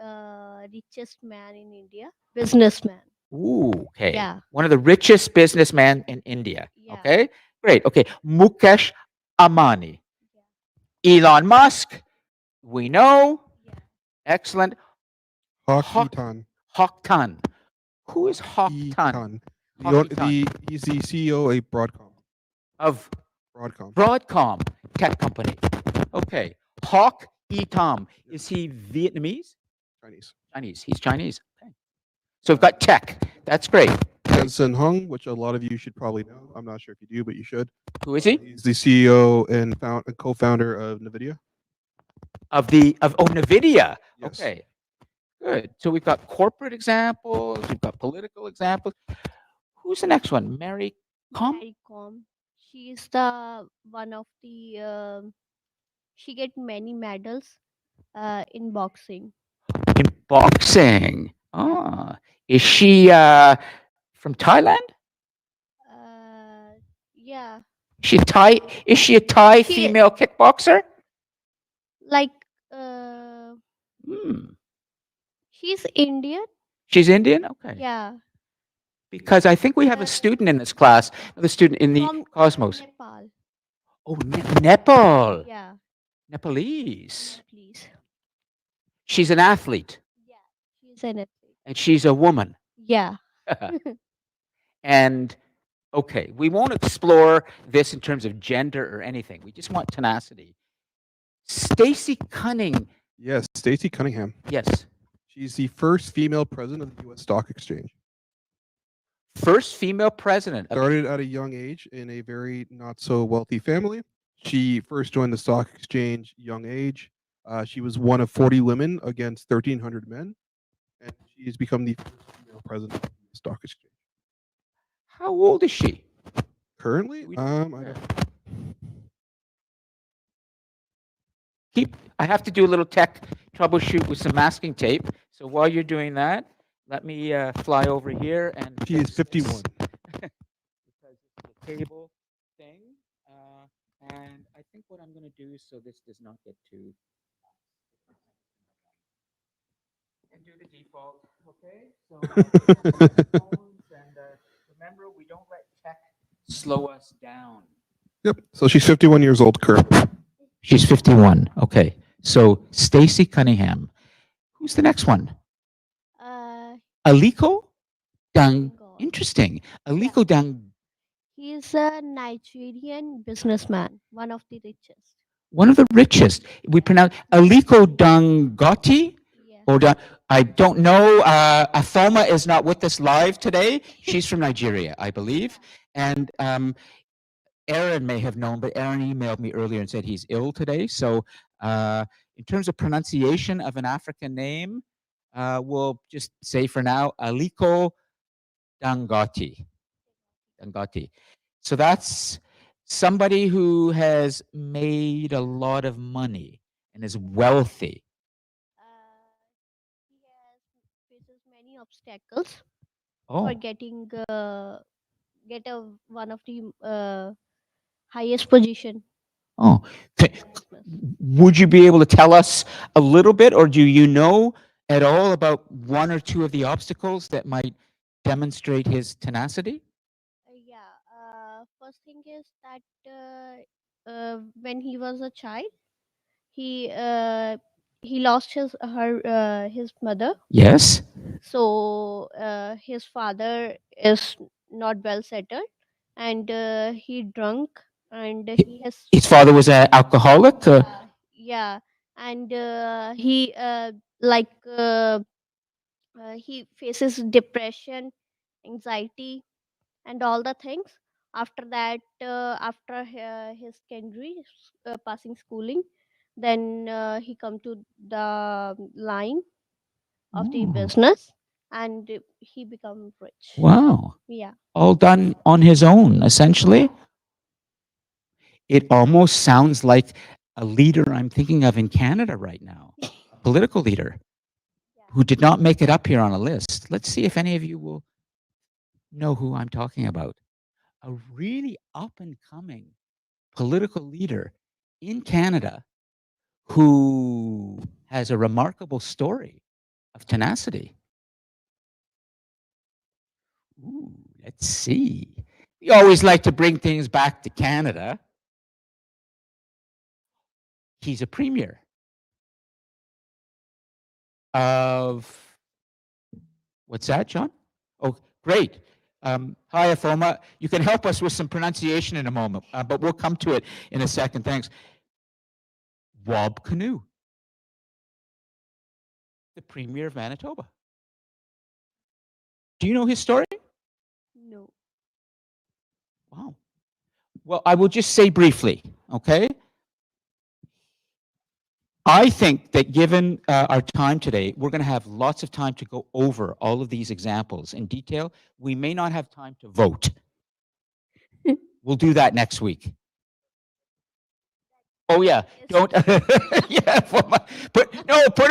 richest man in India, businessman. Ooh, okay. Yeah. One of the richest businessmen in India. Yeah. Okay. Great. Okay. Mukesh Ambani. Elon Musk, we know. Yeah. Excellent. Hawk Hawk- Eaton. Hawk Tan. Who is Hawk Tan? Eaton. Hawk Eaton. He's the CEO of Broadcom. Of Broadcom. Broadcom tech company. Okay. Hawk Eaton. Is he Vietnamese? Chinese. Chinese. He's Chinese. Okay. So we've got tech. That's great. Jensen Hung, which a lot of you should probably know. I'm not sure if you do, but you should. Who is he? He's the CEO and co-founder of NVIDIA. Of NVIDIA. Yes. Okay. Good. So we've got corporate examples. We've got political examples. Who's the next one? Mary Com? Mary Com. She is the one of the. She get many medals in boxing. In boxing. Ah. Is she from Thailand? Yeah. Is she a Thai She- female kickboxer? Like Hmm. she's Indian. She's Indian? Okay. Yeah. Because I think we have a student in this class, another student in the From Cosmos. Nepal. Oh, Nepal. Yeah. Nepalese. Please. She's an athlete Yeah. She's an athlete. and she's a woman. Yeah. And okay, we won't explore this in terms of gender or anything. We just want tenacity. Stacey Cunning. Yes, Stacey Cunningham. Yes. She's the first female president of the U.S. Stock Exchange. First female president. Of, Started at a young age in a very not so wealthy family. She first joined the stock exchange young age. She was one of 40 women against 1,300 men, and she's become the first female president of the stock exchange. how old is she? Currently, We- I don't I have to do a little tech troubleshoot with some masking tape. So while you're doing that, let me fly over here and She is fix this. 51. Because this is a table thing. And I think what I'm going to do so this does not get too. And do the default, okay? So phones and remember, we don't let tech slow us down. Yep. So she's 51 years old currently. She's 51. Okay. So Stacey Cunningham. Who's the next one? Aliko Dang. Bengal. Interesting. Aliko Dang. He is a Nigerian businessman, one of the richest. One of the richest. We pronounce Aliko Dangote. Yeah. Or I don't know. Athoma is not with us live today. She's from Nigeria, I believe. And Aaron may have known, but Aaron emailed me earlier and said he's ill today. So in terms of pronunciation of an African name, we'll just say for now, Aliko Dangote. Dangote. So that's somebody who has made a lot of money and is wealthy. He has faces many obstacles Oh, for getting one of the highest position. oh. in business. Would you be able to tell us a little bit, or do you know at all about one or two of the obstacles that might demonstrate his tenacity? First thing is that when he was a child, he lost his mother. Yes. So his father is not well settled, and he drunk, and he has His father was an alcoholic. yeah, and he faces depression, anxiety, and all the things. After that, after his secondary passing schooling, then he come to the line of the business, and he become rich. Wow. Yeah. All done on his own, essentially. It almost sounds like a leader I'm thinking of in Canada right now, a political leader who did not make it up here on a list. Let's see if any of you will know who I'm talking about. A really up and coming political leader in Canada who has a remarkable story of tenacity. Ooh, let's see. We always like to bring things back to Canada. He's a premier of, what's that, John? Oh, great. Hi, Athoma. You can help us with some pronunciation in a moment, but we'll come to it in a second. Thanks. Wab Canoe, the premier of Manitoba. Do you know his story? No. Wow. Well, I will just say briefly, okay? I think that given our time today, we're going to have lots of time to go over all of these examples in detail. We may not have time to vote. We'll do that next week. Oh yeah, don't. Yeah, put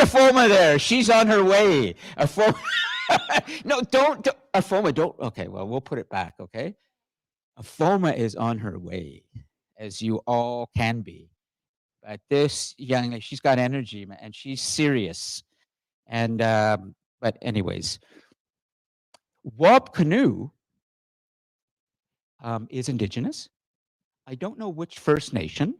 Athoma there. She's on her way. Athoma. No, don't. Athoma, don't. Okay, well, we'll put it back. Okay. Athoma is on her way, as you all can be. But this young lady, she's got energy, man, and she's serious. And but anyways, Wab Canoe is Indigenous. I don't know which First Nation.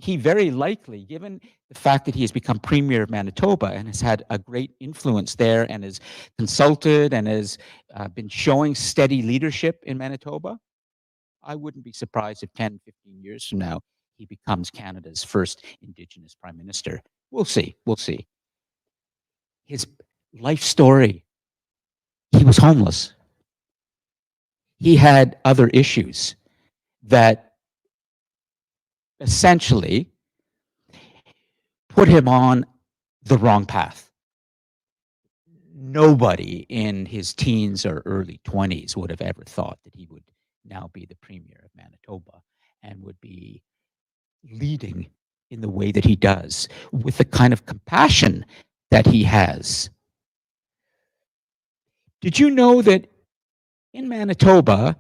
He very likely, given the fact that he has become Premier of Manitoba and has had a great influence there and has consulted and has been showing steady leadership in Manitoba, I wouldn't be surprised if 10, 15 years from now, he becomes Canada's first Indigenous Prime Minister. We'll see. We'll see. His life story, he was homeless. He had other issues that essentially put him on the wrong path. Nobody in his teens or early 20s would have ever thought that he would now be the Premier of Manitoba and would be leading in the way that he does, with the kind of compassion that he has. Did you know that in Manitoba,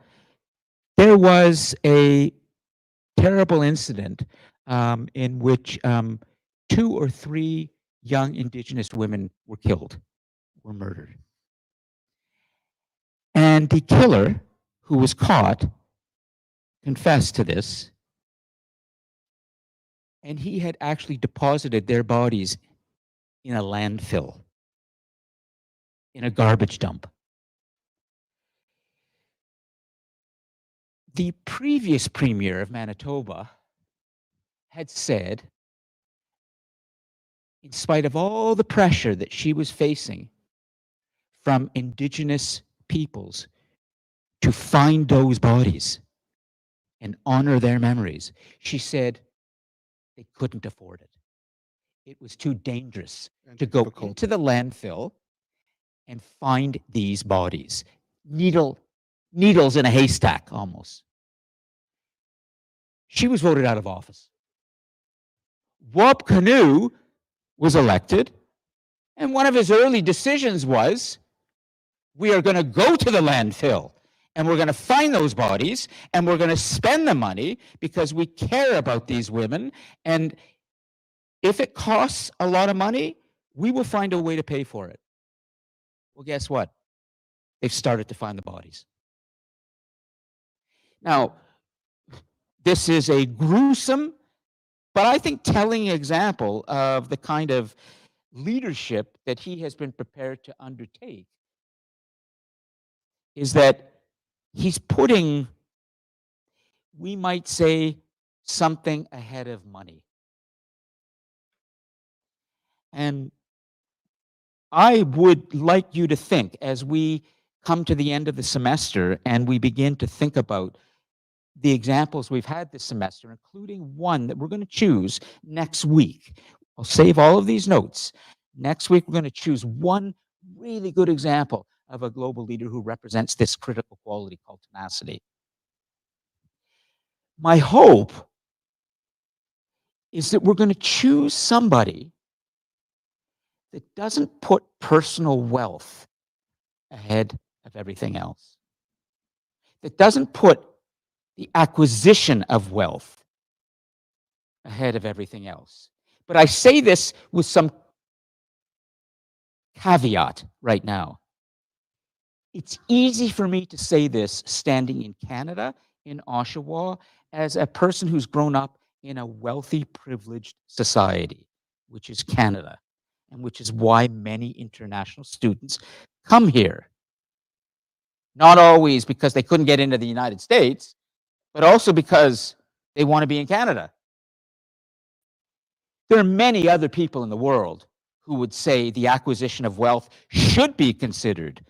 there was a terrible incident in which 2 or 3 young Indigenous women were killed, were murdered? And the killer, who was caught, confessed to this, and he had actually deposited their bodies in a landfill, in a garbage dump. The previous premier of Manitoba had said, in spite of all the pressure that she was facing from Indigenous peoples to find those bodies and honor their memories, she said they couldn't afford it. It was too dangerous And to go difficult. into the landfill and find these bodies. Needles in a haystack, almost. She was voted out of office. Wap Canoe was elected, and one of his early decisions was, we are going to go to the landfill and we're going to find those bodies and we're going to spend the money because we care about these women. And if it costs a lot of money, we will find a way to pay for it. Well, guess what? They've started to find the bodies. Now, this is a gruesome, but I think telling example of the kind of leadership that he has been prepared to undertake, is that he's putting, we might say, something ahead of money. And I would like you to think, as we come to the end of the semester and we begin to think about the examples we've had this semester, including one that we're going to choose next week. I'll save all of these notes. Next week, we're going to choose one really good example of a global leader who represents this critical quality called tenacity. My hope is that we're going to choose somebody that doesn't put personal wealth ahead of everything else, that doesn't put the acquisition of wealth ahead of everything else. But I say this with some caveat right now. It's easy for me to say this standing in Canada, in Oshawa, as a person who's grown up in a wealthy, privileged society, which is Canada, and which is why many international students come here. Not always because they couldn't get into the United States, but also because they want to be in Canada. There are many other people in the world who would say the acquisition of wealth should be considered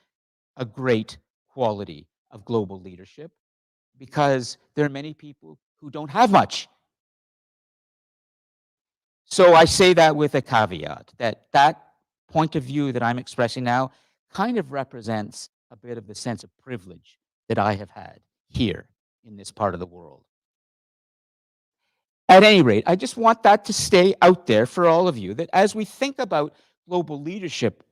a great quality of global leadership, because there are many people who don't have much. So I say that with a caveat, that point of view that I'm expressing now kind of represents a bit of the sense of privilege that I have had here in this part of the world. At any rate, I just want that to stay out there for all of you, that as we think about global leadership,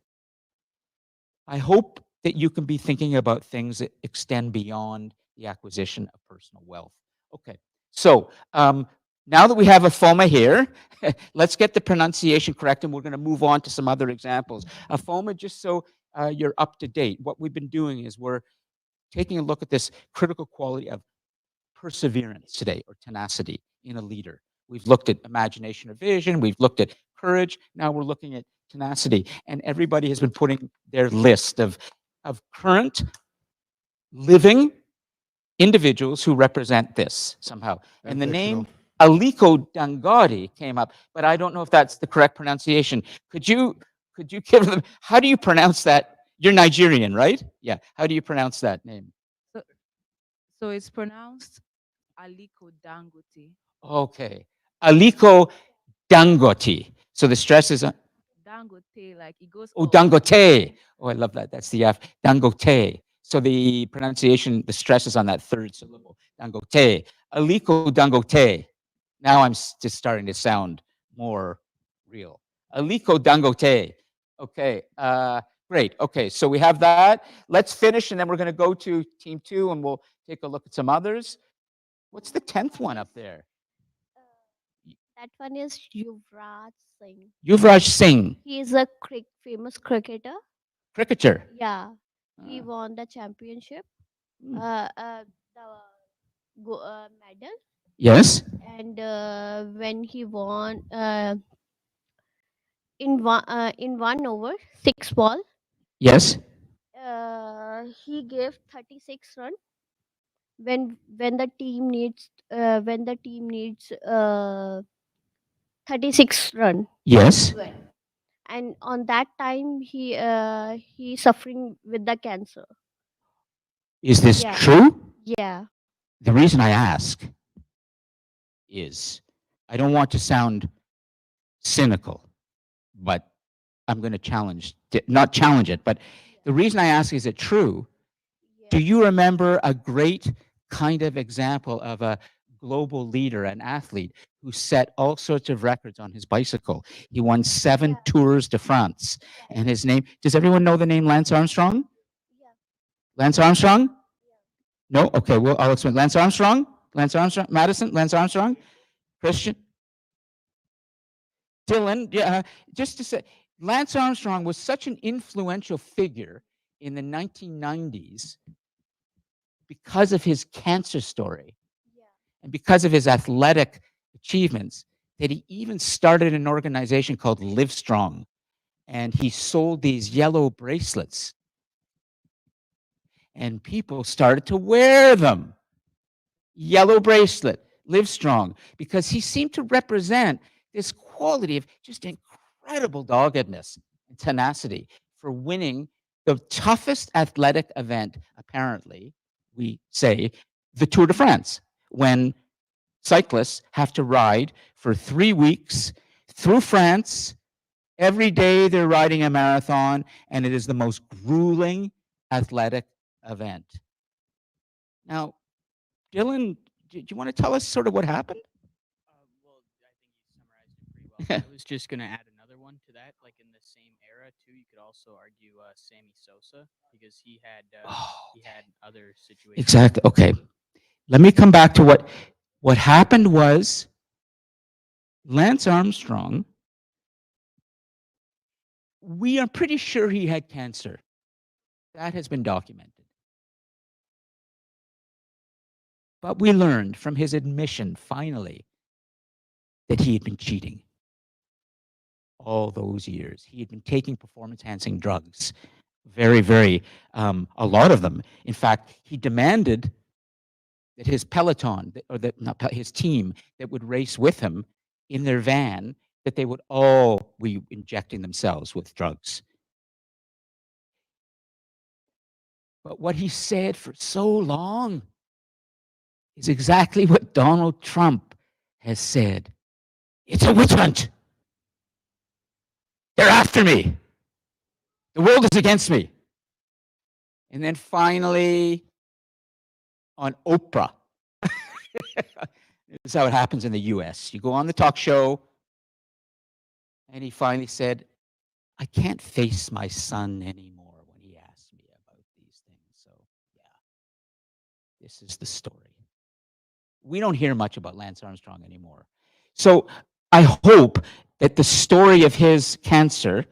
I hope that you can be thinking about things that extend beyond the acquisition of personal wealth. Okay, so now that we have a FOMA here, let's get the pronunciation correct, and we're going to move on to some other examples. A FOMA, just so you're up to date, what we've been doing is we're taking a look at this critical quality of perseverance today, or tenacity in a leader. We've looked at imagination or vision, we've looked at courage, now we're looking at tenacity. And everybody has been putting their list of current living individuals who represent this somehow. And the name Aliko Dangote came up, but I don't know if that's the correct pronunciation. Could you give them, how do you pronounce that? You're Nigerian, right? Yeah. How do you pronounce that name? So it's pronounced Aliko Dangote. Okay. Aliko Dangote. So the stress is on Dangote, like it goes. oh, Dangote. Oh, I love that. That's the F. Dangote. So the pronunciation, the stress is on that third syllable. Dangote. Aliko Dangote. Now I'm just starting to sound more real. Aliko Dangote. Okay. Great. Okay. So we have that. Let's finish, and then we're going to go to team 2, and we'll take a look at some others. What's the 10th one up there? That one is Yuvraj Singh. Yuvraj Singh. He is a famous cricketer. Cricketer. Yeah, he Ah. won the championship, Hmm. the medal, Yes. and when he won, in one over 6 ball, Yes. he gave 36 run when the team needs 36 run Yes. to win. And on that time he suffering with the cancer. Is this Yeah. true? Yeah. The reason I ask is I don't want to sound cynical, but I'm going to not challenge it, but the reason I ask, is it true? Do you remember a great kind of example of a global leader, an athlete who set all sorts of records on his bicycle? He won 7 Tours de France, and his name, does everyone know the name Lance Armstrong? Lance Armstrong? No? Okay, well, I'll explain. Lance Armstrong? Madison? Lance Armstrong? Christian? Dylan? Yeah, just to say, Lance Armstrong was such an influential figure in the 1990s because of his cancer story and because of his athletic achievements, that he even started an organization called Livestrong, and he sold these yellow bracelets, and people started to wear them. Yellow bracelet, Livestrong, because he seemed to represent this quality of just incredible doggedness and tenacity for winning the toughest athletic event, apparently, we say, the Tour de France, when cyclists have to ride for 3 weeks through France. Every day they're riding a marathon, and it is the most grueling athletic event. Now, Dylan, do you want to tell us sort of what happened? Well, I think you summarized it pretty well. I was just going to add another one to that. Like in the same era, too, you could also argue Sammy Sosa, because he had other situations. Exactly. Okay. Let me come back to what happened was Lance Armstrong, we are pretty sure he had cancer. That has been documented. But we learned from his admission, finally, that he had been cheating all those years. He had been taking performance-enhancing drugs, very, a lot of them. In fact, he demanded that his peloton, or his team that would race with him in their van, that they would all be injecting themselves with drugs. But what he said for so long is exactly what Donald Trump has said. It's a witch hunt. They're after me. The world is against me. And then finally, on Oprah, this is how it happens in the US. You go on the talk show, and he finally said, I can't face my son anymore when he asks me about these things. So, yeah, this is the story. We don't hear much about Lance Armstrong anymore. So, I hope that the story of his cancer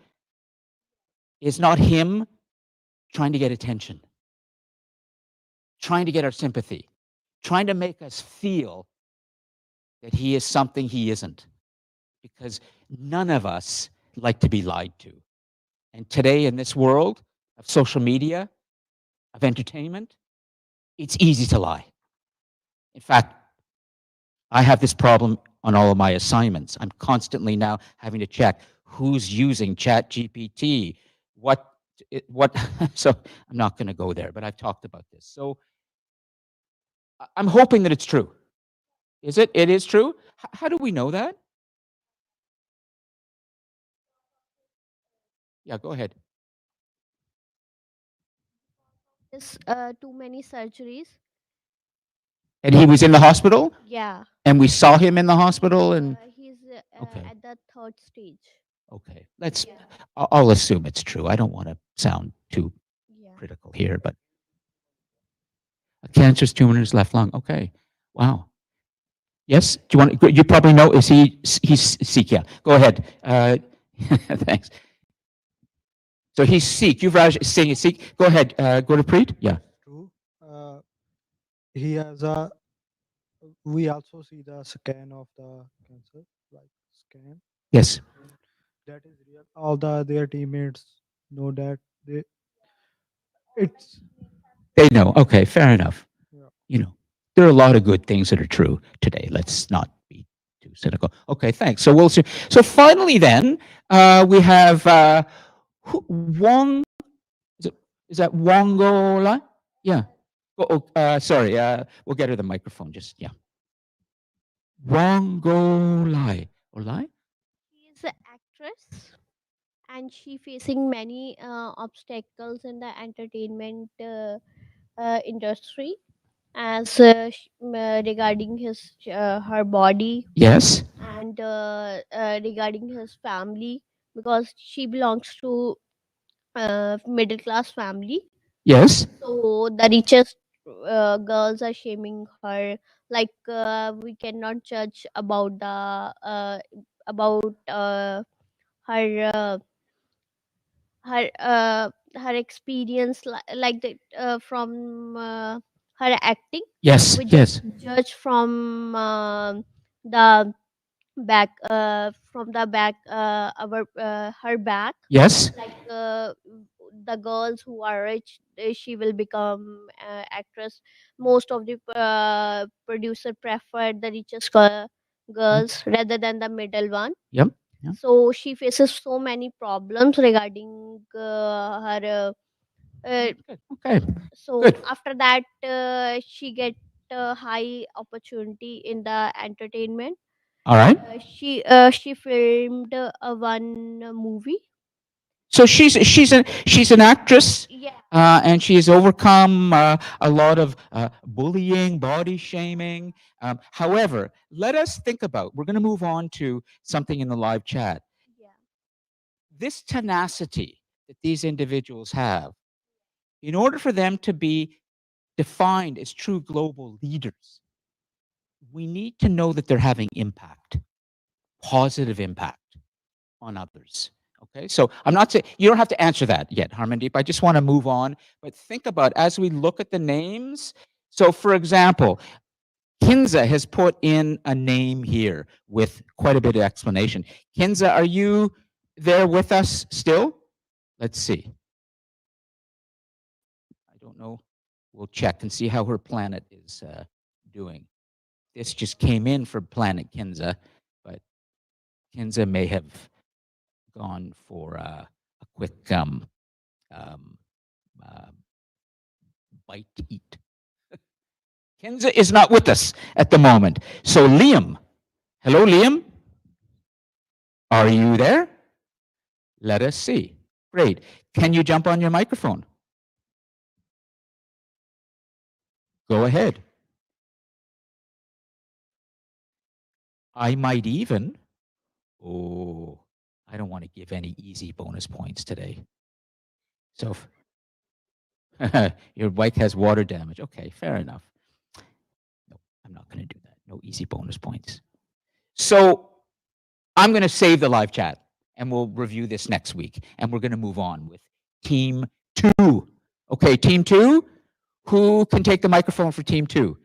is not him trying to get attention, trying to get our sympathy, trying to make us feel that he is something he isn't, because none of us like to be lied to. And today, in this world of social media, of entertainment, it's easy to lie. In fact, I have this problem on all of my assignments. I'm constantly now having to check who's using ChatGPT, what, so I'm not going to go there, but I've talked about this. So I'm hoping that it's true. Is it? It is true? How do we know that? Yeah, go ahead. This too many surgeries. And he was in the hospital? Yeah. And we saw him in the hospital, and He's Okay. at the 3rd stage. okay, I'll assume it's true. I don't want to sound too critical here, but a cancerous tumor in his left lung. Okay, wow. Yes, do you want? You probably know. He's Sikh? Yeah, go ahead. Thanks. So he's Sikh. Yuvraj is saying he's Sikh. Go ahead. Go to Preet. Yeah. True. He has a. We also see the scan of the cancer, like scan. Yes. that is real. All their teammates know that it's They know. Okay, fair enough. yeah. You know, there are a lot of good things that are true today. Let's not be too cynical. Okay, thanks. So we'll see. So finally, then we have Wong. Is that Wongola? Yeah. Sorry. We'll get her the microphone. Just yeah. Wongolai. Olai? She is an actress and she facing many obstacles in the entertainment industry as regarding her body Yes. and regarding his family because she belongs to middle class family. Yes. So the richest girls are shaming her. Like we cannot judge about the about her her experience like the from her acting. Yes. We Yes. just judge the from the back our her back, Yes. like the girls who are rich, she will become actress. Most of the producer prefer the richest girls rather than the middle one. Yep. Yeah. So she faces so many problems regarding her Okay. so Good. after that she get a high opportunity in the entertainment. All right. She filmed one movie. So she's an actress, Yeah. and she has overcome a lot of bullying, body shaming. However, let us think about. We're going to move on to something in the live chat. Yeah. This tenacity that these individuals have, in order for them to be defined as true global leaders, we need to know that they're having impact, positive impact on others. Okay, so I'm not saying you don't have to answer that yet, Harmandeep. I just want to move on. But think about as we look at the names. So, for example, Kinza has put in a name here with quite a bit of explanation. Kinza, are you there with us still? Let's see. I don't know. We'll check and see how her planet is doing. This just came in for Planet Kinza, but Kinza may have gone for a quick um, uh, bite to eat. Kinza is not with us at the moment. So Liam, hello Liam, are you there? Let us see. Great. Can you jump on your microphone? Go ahead. I might even, oh, I don't want to give any easy bonus points today. So your bike has water damage. Okay, fair enough. No, I'm not going to do that. No easy bonus points. So I'm going to save the live chat and we'll review this next week. And we're going to move on with team 2. Okay, team 2, who can take the microphone for team 2?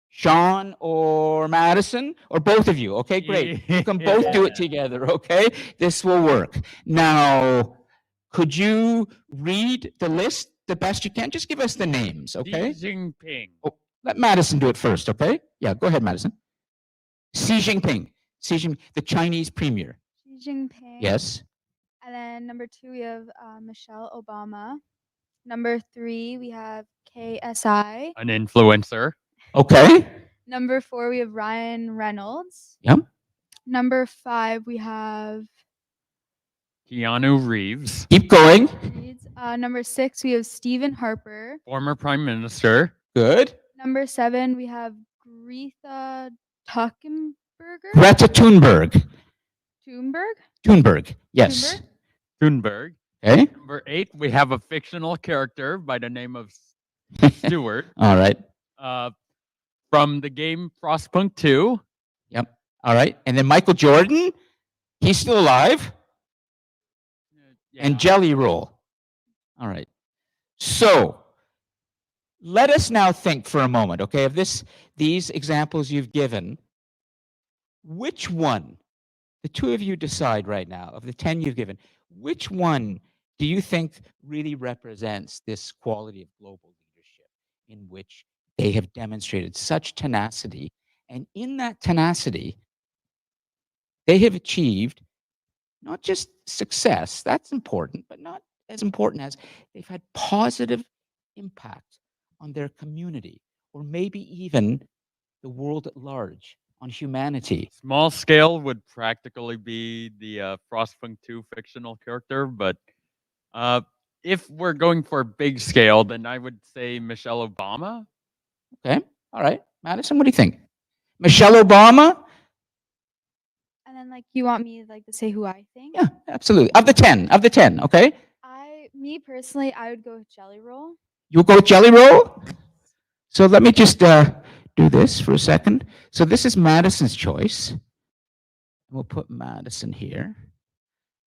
Sean or Madison or both of you? Okay, great. You can both do it together, okay? This will work. Now, could you read the list the best you can? Just give us the names, okay? Xi Jinping. Oh, let Madison do it first, okay? Yeah, go ahead, Madison. Xi Jinping. Xi Jinping, the Chinese premier. Xi Jinping. Yes. And then number 2, we have Michelle Obama. Number 3, we have KSI. An influencer. Okay. Number 4, we have Ryan Reynolds. Yep. Number 5, we have Keanu Reeves. Keep going. number 6, we have Stephen Harper. Former Prime Minister. Good. Number 7, we have Greta Thunberg. Greta Thunberg. Thunberg. Yes. Thunberg. Okay. Number 8, we have a fictional character by the name of Stewart. All right. From the game Frostpunk 2. Yep. All right. And then Michael Jordan, he's still alive. And Jelly Roll. All right. So let us now think for a moment, okay, of these examples you've given, which one The two of you decide right now, of the 10 you've given, which one do you think really represents this quality of global leadership in which they have demonstrated such tenacity? And in that tenacity, they have achieved not just success, that's important, but not as important as they've had positive impact on their community, or maybe even the world at large, on humanity. Small scale would practically be the Frostpunk 2 fictional character, but if we're going for big scale, then I would say Michelle Obama. Okay, all right. Madison, what do you think? Michelle Obama? And then like you want me like to say who I think? Yeah, absolutely. Of the 10, okay? Me personally, I would go with Jelly Roll. You'll go with Jelly Roll? So let me just do this for a second. So this is Madison's choice. We'll put Madison here.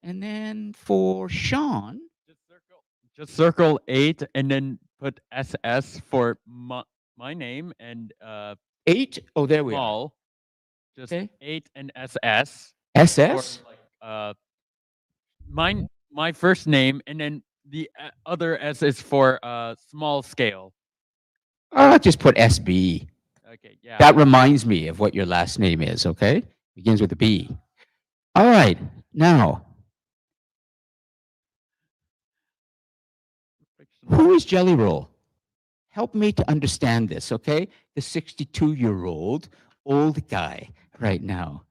And then for Sean, Just circle 8 and then put SS for my name and 8. Oh, there we are. small. Just Okay. 8 and SS. SS? Or like my first name and then the other S is for small scale. I'll just put SB. Okay, yeah. That reminds me of what your last name is, okay? Begins with a B. All right, now, who is Jelly Roll? Help me to understand this, okay? The 62-year-old old guy right now.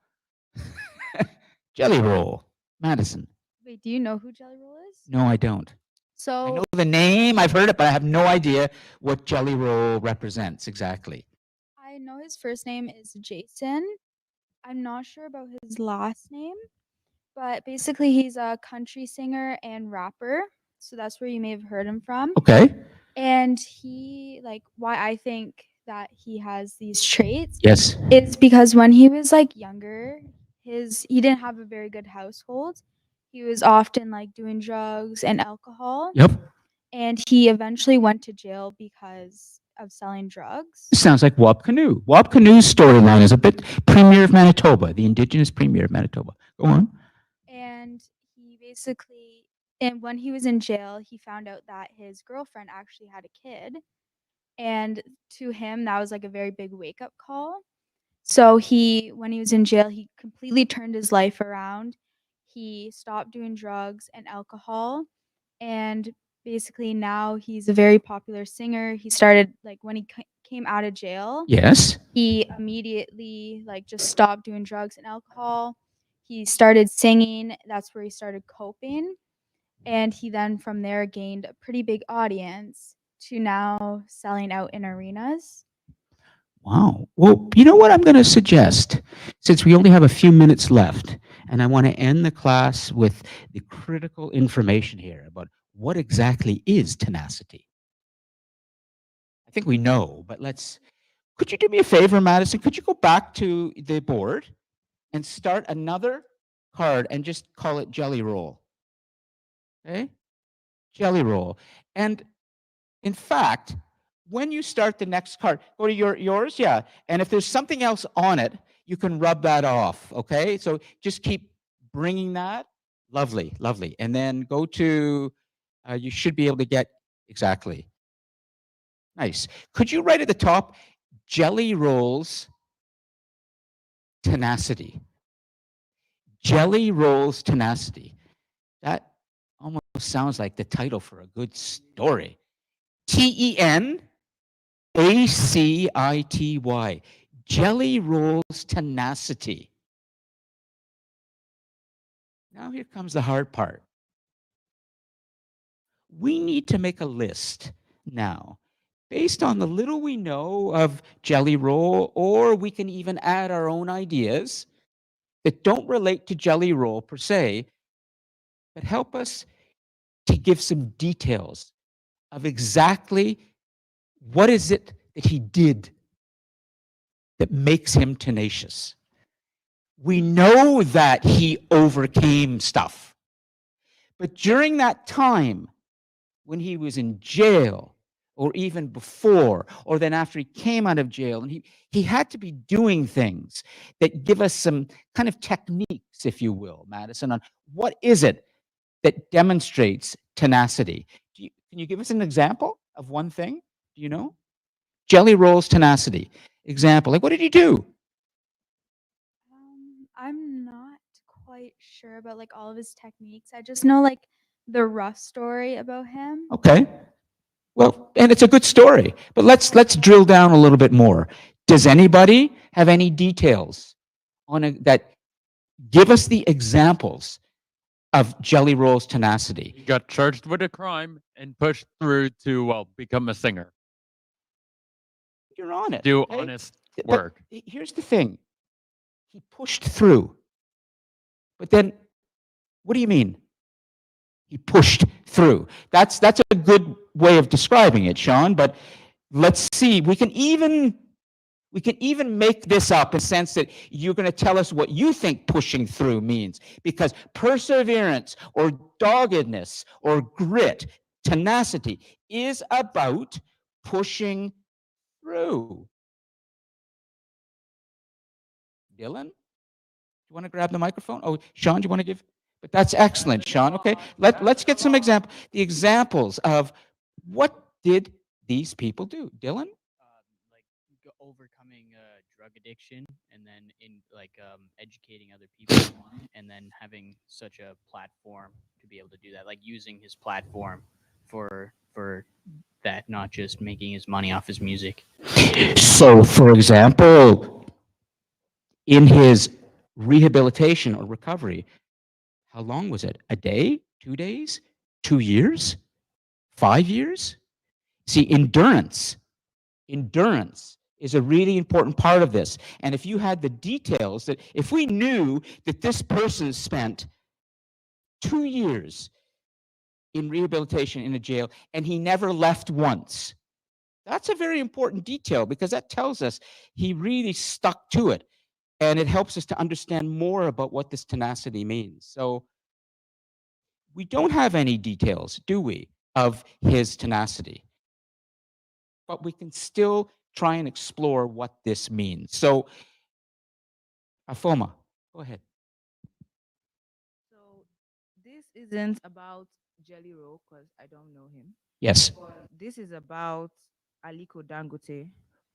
Jelly Roll, Madison. Wait, do you know who Jelly Roll is? No, I don't. So I know the name, I've heard it, but I have no idea what Jelly Roll represents exactly. I know his first name is Jason. I'm not sure about his last name, but basically he's a country singer and rapper. So that's where you may have heard him from. Okay, And he like why I think that he has these traits yes. is because when he was like younger, he didn't have a very good household. He was often like doing drugs and alcohol. Yep. And he eventually went to jail because of selling drugs. This sounds like Wab Canoe. Wab Canoe's storyline is a bit Premier of Manitoba, the Indigenous Premier of Manitoba. Go on. And he basically, and when he was in jail, he found out that his girlfriend actually had a kid. And to him, that was like a very big wake up call. So when he was in jail, he completely turned his life around. He stopped doing drugs and alcohol. And basically now he's a very popular singer. He started like when he came out of jail, Yes. he immediately like just stopped doing drugs and alcohol. He started singing. That's where he started coping. And he then from there gained a pretty big audience to now selling out in arenas. Wow. Well, you know what I'm going to suggest? Since we only have a few minutes left, and I want to end the class with the critical information here about what exactly is tenacity. I think we know, but could you do me a favor, Madison? Could you go back to the board and start another card and just call it Jelly Roll? Okay? Jelly Roll. And in fact, when you start the next card, go to yours, yeah. And if there's something else on it, you can rub that off, okay? So just keep bringing that. Lovely, lovely. And then go to, you should be able to get, exactly. Nice. Could you write at the top, Jelly Rolls Tenacity? Jelly Rolls Tenacity. That almost sounds like the title for a good story. TENACITY. Jelly Rolls Tenacity. Now here comes the hard part. We need to make a list now based on the little we know of Jelly Roll, or we can even add our own ideas that don't relate to Jelly Roll per se, but help us to give some details of exactly what is it that he did that makes him tenacious. We know that he overcame stuff. But during that time, when he was in jail, or even before, or then after he came out of jail. And he had to be doing things that give us some kind of techniques, if you will, Madison, on what is it that demonstrates tenacity. Can you give us an example of one thing? Do you know? Jelly Roll's tenacity. Example, like what did he do? I'm not quite sure about like all of his techniques. I just know like the rough story about him. Okay. Well, and it's a good story, but let's drill down a little bit more. Does anybody have any details on that give us the examples of Jelly Roll's tenacity? He got charged with a crime and pushed through to, well, become a singer. You're on it. Do okay? honest But work. here's the thing. He pushed through. But then, what do you mean? He pushed through. That's a good way of describing it, Sean, but let's see. We can even make this up in the sense that you're going to tell us what you think pushing through means, because perseverance or doggedness or grit, tenacity is about pushing through. Dylan, do you want to grab the microphone? Oh, Sean, do you want to give? But that's excellent, Sean. Okay, let's get some the examples of what did these people do. Dylan? Like overcoming drug addiction, and then educating other people, and then having such a platform to be able to do that, like using his platform for that, not just making his money off his music. So, for example, in his rehabilitation or recovery, how long was it? A day? 2 days? 2 years? 5 years? See, endurance is a really important part of this. And if you had the details, that if we knew that this person spent 2 years in rehabilitation in a jail and he never left once, that's a very important detail, because that tells us he really stuck to it. And it helps us to understand more about what this tenacity means. So we don't have any details, do we, of his tenacity? But we can still try and explore what this means. So, Afoma, go ahead. So this isn't about Jelly Roll because I don't know him. Yes. This is about Aliko Dangote.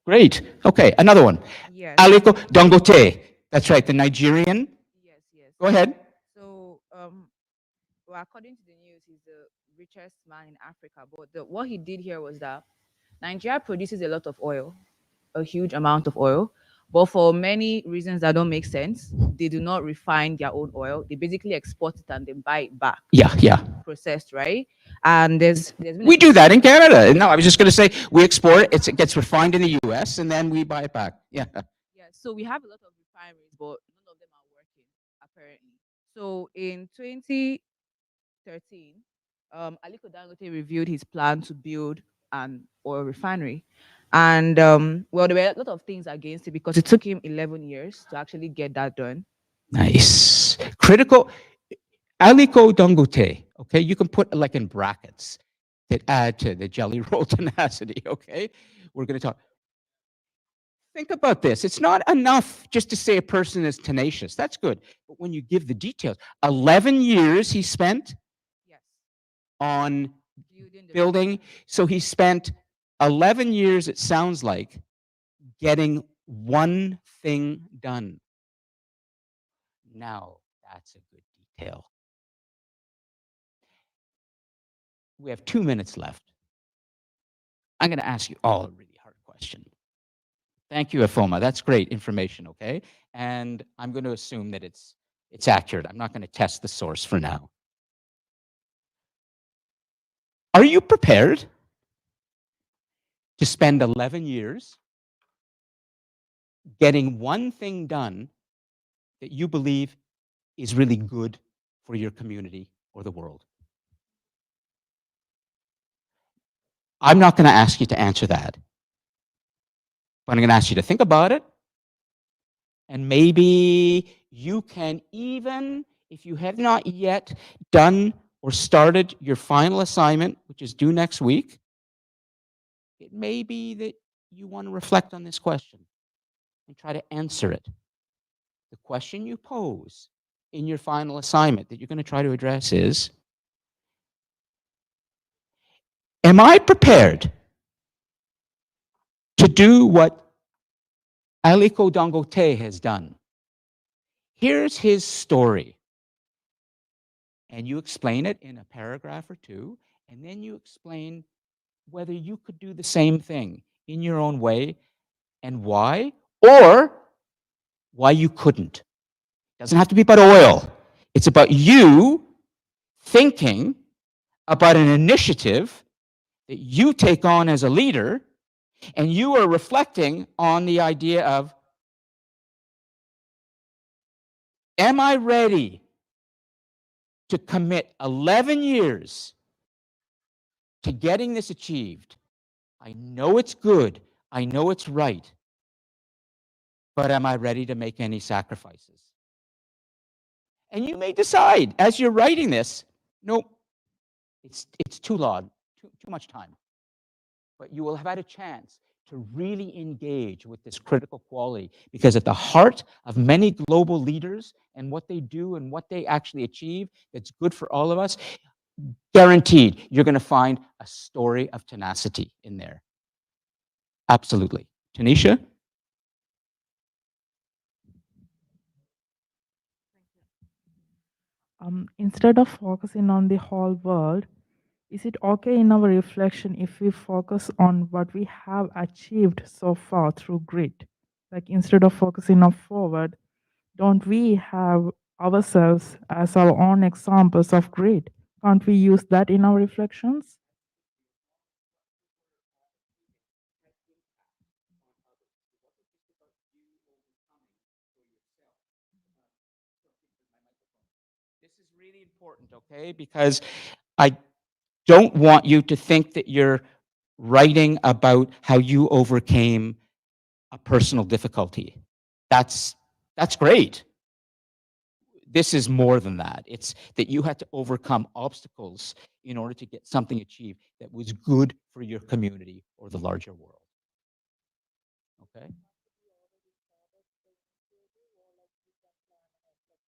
Great. Okay, another one. Yes. Aliko Dangote. That's right, the Nigerian. Yes, yes. Go ahead. So, well, according to the news, he's the richest man in Africa. But what he did here was that Nigeria produces a lot of oil, a huge amount of oil. But for many reasons that don't make sense, they do not refine their own oil. They basically export it and then buy it back. Yeah. Processed, right? And there's been We do that in Canada. No, I was just going to say we export it. It gets refined in the U.S. and then we buy it back. Yeah. Yeah, so we have a lot of refineries, but none of them are working apparently. So in 2013, Aliko Dangote revealed his plan to build an oil refinery, and well, there were a lot of things against it because it took him 11 years to actually get that done. Nice. Critical. Aliko Dangote. Okay, you can put like in brackets that add to the Jelly Roll tenacity. Okay, we're going to talk. Think about this. It's not enough just to say a person is tenacious. That's good. But when you give the details, 11 years he spent Yes. on Building the building. So he spent 11 years, it sounds like, getting one thing done. Now, that's a good detail. We have 2 minutes left. I'm going to ask you all a really hard question. Thank you, Afoma. That's great information, okay? And I'm going to assume that it's accurate. I'm not going to test the source for now. Are you prepared to spend 11 years getting one thing done that you believe is really good for your community or the world? I'm not going to ask you to answer that, but I'm going to ask you to think about it. And maybe you can even, if you have not yet done or started your final assignment, which is due next week, it may be that you want to reflect on this question and try to answer it. The question you pose in your final assignment that you're going to try to address is, am I prepared to do what Aliko Dangote has done? Here's his story. And you explain it in a paragraph or two, and then you explain whether you could do the same thing in your own way and why, or why you couldn't. It doesn't have to be about oil. It's about you thinking about an initiative that you take on as a leader, and you are reflecting on the idea of, am I ready to commit 11 years to getting this achieved? I know it's good. I know it's right. But am I ready to make any sacrifices? And you may decide as you're writing this, nope, it's too long, too much time. But you will have had a chance to really engage with this critical quality, because at the heart of many global leaders and what they do and what they actually achieve that's good for all of us, guaranteed you're going to find a story of tenacity in there. Absolutely. Tanisha? Instead of focusing on the whole world, is it okay in our reflection if we focus on what we have achieved so far through grit? Like instead of focusing on forward, don't we have ourselves as our own examples of grit? Can't we use that in our reflections? This is really important, okay? Because I don't want you to think that you're writing about how you overcame a personal difficulty. That's great. This is more than that. It's that you had to overcome obstacles in order to get something achieved that was good for your community or the larger world. Okay?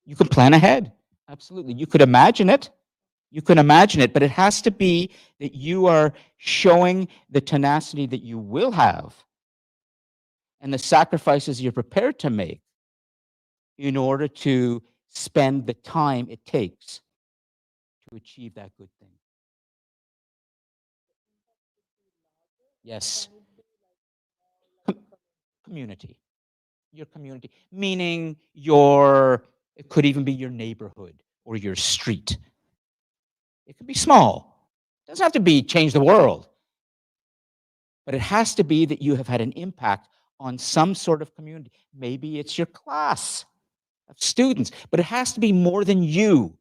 You can plan ahead. Absolutely. You could imagine it. You can imagine it, but it has to be that you are showing the tenacity that you will have and the sacrifices you're prepared to make in order to spend the time it takes to achieve that good thing. Yes. Community. Your community, meaning it could even be your neighborhood or your street. It could be small. It doesn't have to be change the world. But it has to be that you have had an impact on some sort of community. Maybe it's your class of students, but it has to be more than you.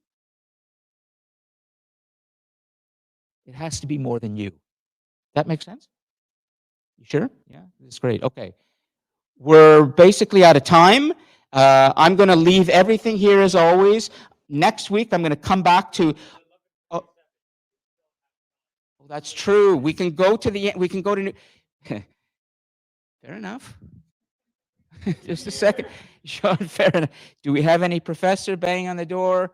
It has to be more than you. That makes sense? You sure? Yeah, that's great. Okay. We're basically out of time. I'm going to leave everything here as always. Next week, I'm going to come back to. Oh, that's true. We can go to the. We can go to. Fair enough. Just a second. Sean, fair enough. Do we have any professor banging on the door?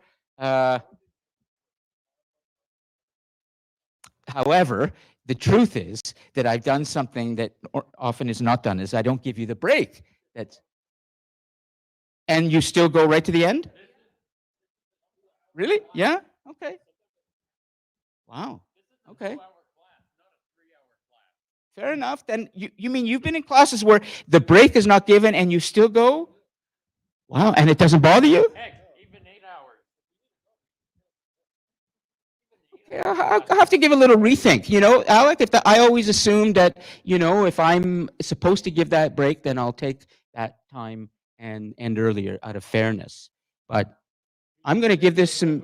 However, the truth is that I've done something that often is not done, is I don't give you the break. And you still go right to the end? Really? Yeah? Okay. Wow. Okay. Fair enough. Then you mean you've been in classes where the break is not given and you still go? Wow. And it doesn't bother you? Even 8 hours. I'll have to give a little rethink. Alec, I always assumed that, if I'm supposed to give that break, then I'll take that time and end earlier out of fairness. But I'm going to give this some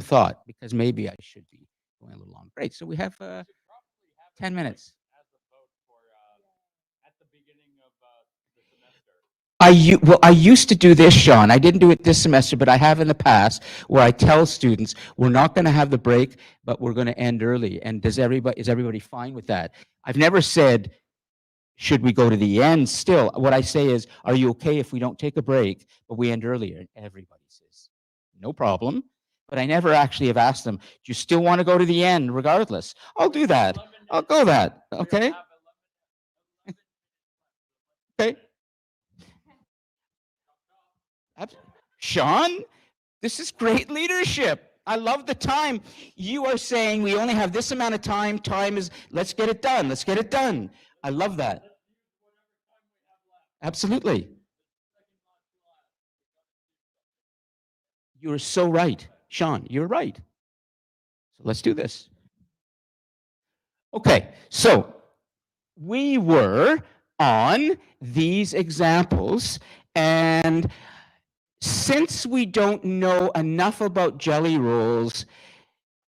thought, because maybe I should be going a little long. Great. So we have 10 minutes. As a vote for at the beginning of the semester. I used to do this, Sean. I didn't do it this semester, but I have in the past, where I tell students, we're not going to have the break, but we're going to end early. And is everybody fine with that? I've never said, should we go to the end still? What I say is, are you okay if we don't take a break, but we end earlier? And everybody says, no problem. But I never actually have asked them, do you still want to go to the end regardless? I'll do that. I'll go that. Okay. Okay. Sean, this is great leadership. I love the time. You are saying we only have this amount of time. Time is, let's get it done. Let's get it done. I love that. Absolutely. You're so right. Sean, you're right. So let's do this. Okay, so we were on these examples, and since we don't know enough about Jelly Roll's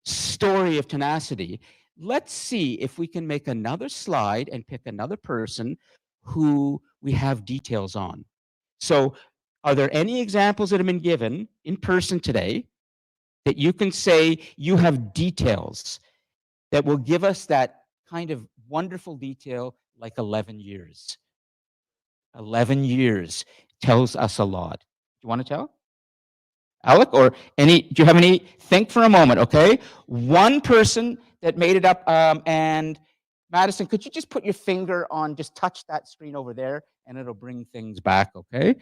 story of tenacity, let's see if we can make another slide and pick another person who we have details on. So are there any examples that have been given in person today that you can say you have details that will give us that kind of wonderful detail like 11 years? 11 years tells us a lot. Do you want to tell? Alec, or any, do you have any? Think for a moment, okay? One person that made it up, and Madison, could you just put your finger on, just touch that screen over there, and it'll bring things back, okay?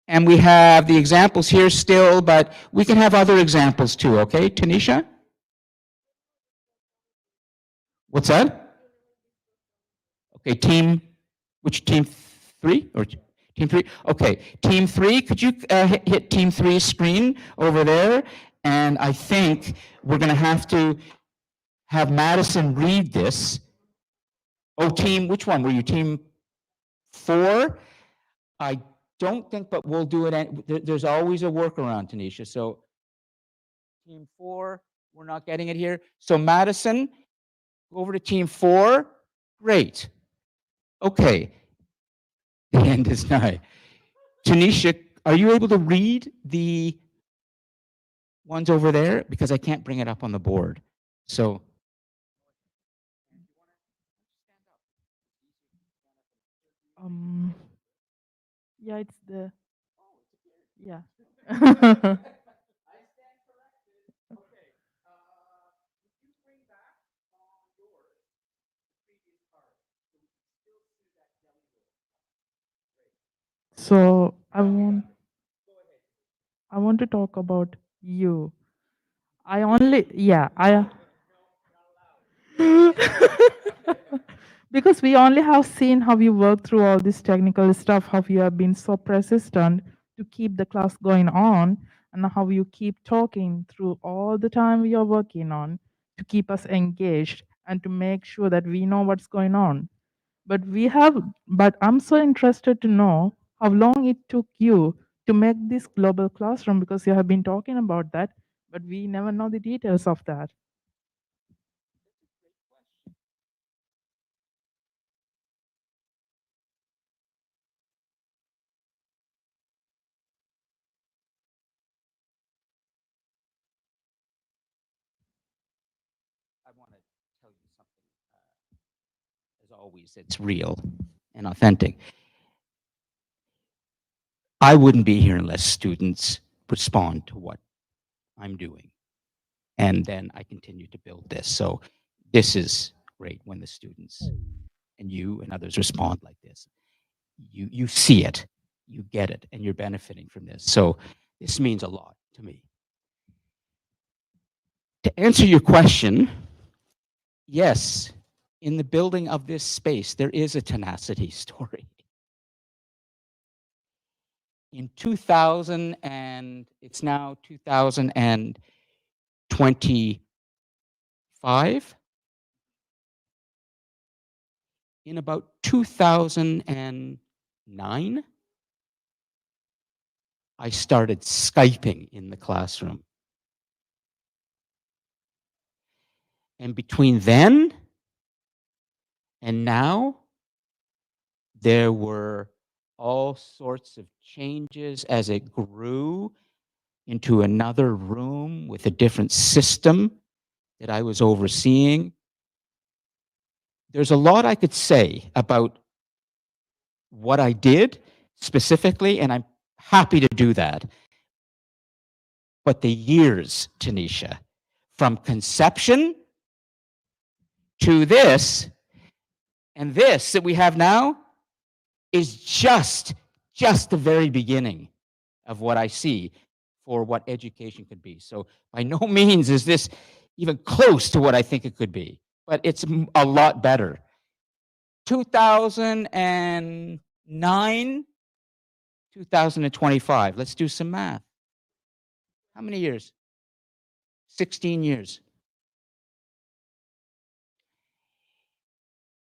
And we have the examples here still, but we can have other examples too, okay? Tanisha? What's that? Okay, which team 3 or team 3? Okay, team 3, could you hit team 3's screen over there? And I think we're going to have Madison read this. Oh, which one were you? Team 4? I don't think, but we'll do it. There's always a workaround, Tanisha. So team 4, we're not getting it here. So Madison, go over to team 4. Great. Okay. The end is nigh. Tanisha, are you able to read the ones over there? Because I can't bring it up on the board. So. Yeah, it's the, yeah. So I want to talk about you. Because we only have seen how you work through all this technical stuff, how you have been so persistent to keep the class going on, and how you keep talking through all the time you're working on to keep us engaged and to make sure that we know what's going on. But I'm so interested to know how long it took you to make this global classroom, because you have been talking about that, but we never know the details of that. I want to tell you something. As always, it's real and authentic. I wouldn't be here unless students respond to what I'm doing. And then I continue to build this. So this is great when the students and you and others respond like this. You see it, you get it, and you're benefiting from this. So this means a lot to me. To answer your question, yes, in the building of this space, there is a tenacity story. In 2000, and it's now 2025, in about 2009, I started Skyping in the classroom. And between then And now there were all sorts of changes as it grew into another room with a different system that I was overseeing. There's a lot I could say about what I did specifically, and I'm happy to do that. But the years, Tanisha, from conception to this, and this that we have now is just the very beginning of what I see for what education could be. So by no means is this even close to what I think it could be, but it's a lot better. 2009, 2025. Let's do some math. How many years? 16 years.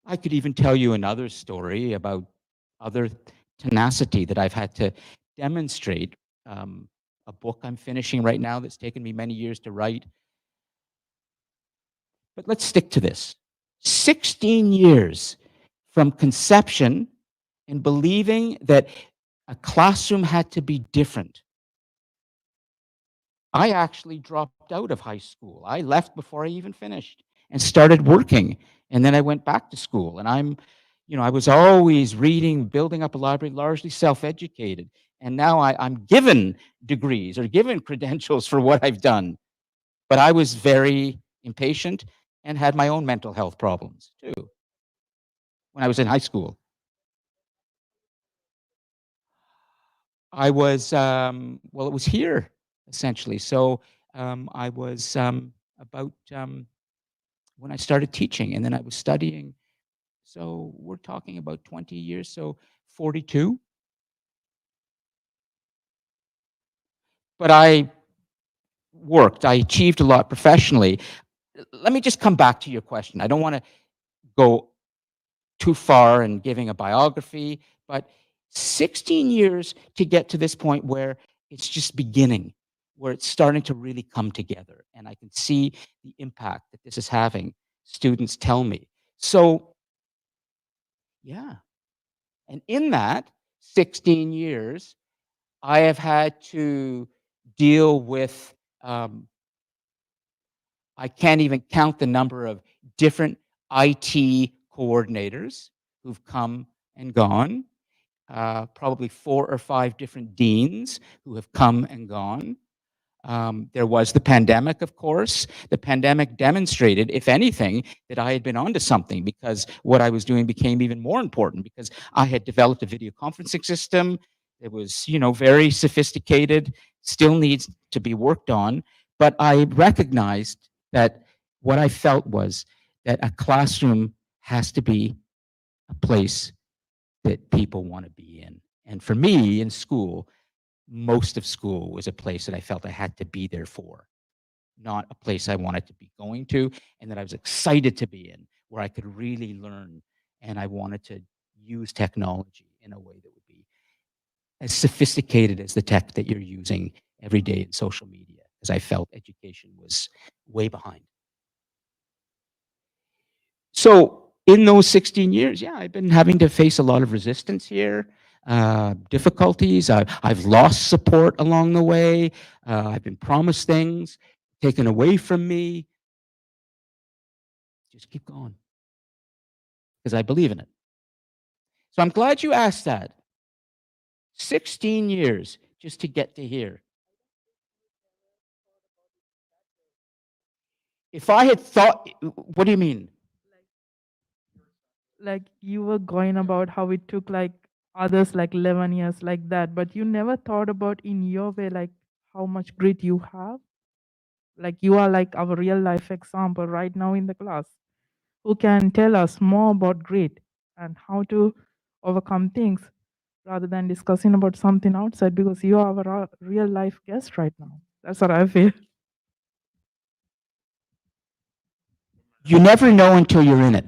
I could even tell you another story about other tenacity that I've had to demonstrate. A book I'm finishing right now that's taken me many years to write. But let's stick to this. 16 years from conception and believing that a classroom had to be different. I actually dropped out of high school. I left before I even finished and started working. And then I went back to school. And I was always reading, building up a library, largely self-educated. And now I'm given degrees or given credentials for what I've done. But I was very impatient and had my own mental health problems too when I was in high school. I was, well, it was here essentially. So I was about when I started teaching, and then I was studying. So we're talking about 20 years, so 42. But I worked, I achieved a lot professionally. Let me just come back to your question. I don't want to go too far in giving a biography, but 16 years to get to this point where it's just beginning, where it's starting to really come together. And I can see the impact that this is having. Students tell me. So, yeah. And in that 16 years, I have had to deal with, I can't even count the number of different IT coordinators who've come and gone, probably 4 or 5 different deans who have come and gone. There was the pandemic, of course. The pandemic demonstrated, if anything, that I had been onto something, because what I was doing became even more important, because I had developed a video conferencing system. It was, very sophisticated, still needs to be worked on. But I recognized that what I felt was that a classroom has to be a place that people want to be in. And for me, in school, most of school was a place that I felt I had to be there for, not a place I wanted to be going to and that I was excited to be in, where I could really learn, and I wanted to use technology in a way that would be as sophisticated as the tech that you're using every day in social media, because I felt education was way behind. So in those 16 years, yeah, I've been having to face a lot of resistance here, difficulties. I've lost support along the way. I've been promised things taken away from me. Just keep going, because I believe in it. So I'm glad you asked that. 16 years just to get to here. If I had thought, what do you mean? Like you were going about how it took like others like 11 years like that, but you never thought about in your way like how much grit you have. Like you are like our real life example right now in the class, who can tell us more about grit and how to overcome things rather than discussing about something outside, because you are our real life guest right now. That's what I feel. You never know until you're in it.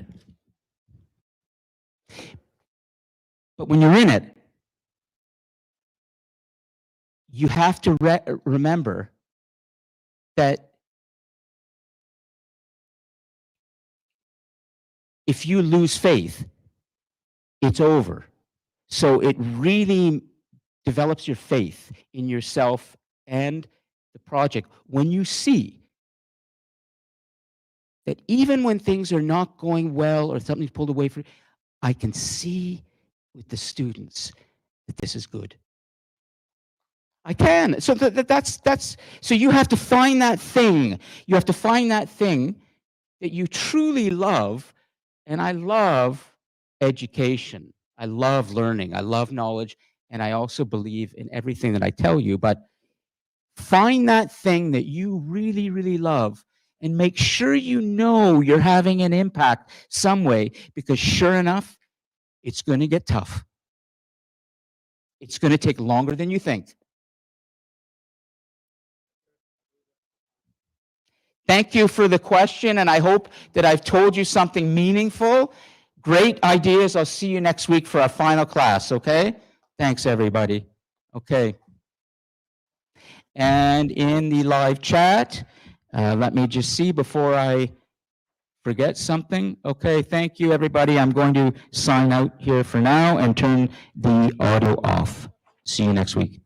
But when you're in it, you have to remember that if you lose faith, it's over. So it really develops your faith in yourself and the project. When you see that even when things are not going well or something's pulled away from you, I can see with the students that this is good. I can. So that's so you have to find that thing. You have to find that thing that you truly love. And I love education. I love learning. I love knowledge. And I also believe in everything that I tell you. But find that thing that you really, really love and make sure you know you're having an impact some way, because sure enough, it's going to get tough. It's going to take longer than you think. Thank you for the question, and I hope that I've told you something meaningful. Great ideas. I'll see you next week for our final class, okay? Thanks, everybody. Okay. And in the live chat, let me just see before I forget something. Okay, thank you, everybody. I'm going to sign out here for now and turn the audio off. See you next week.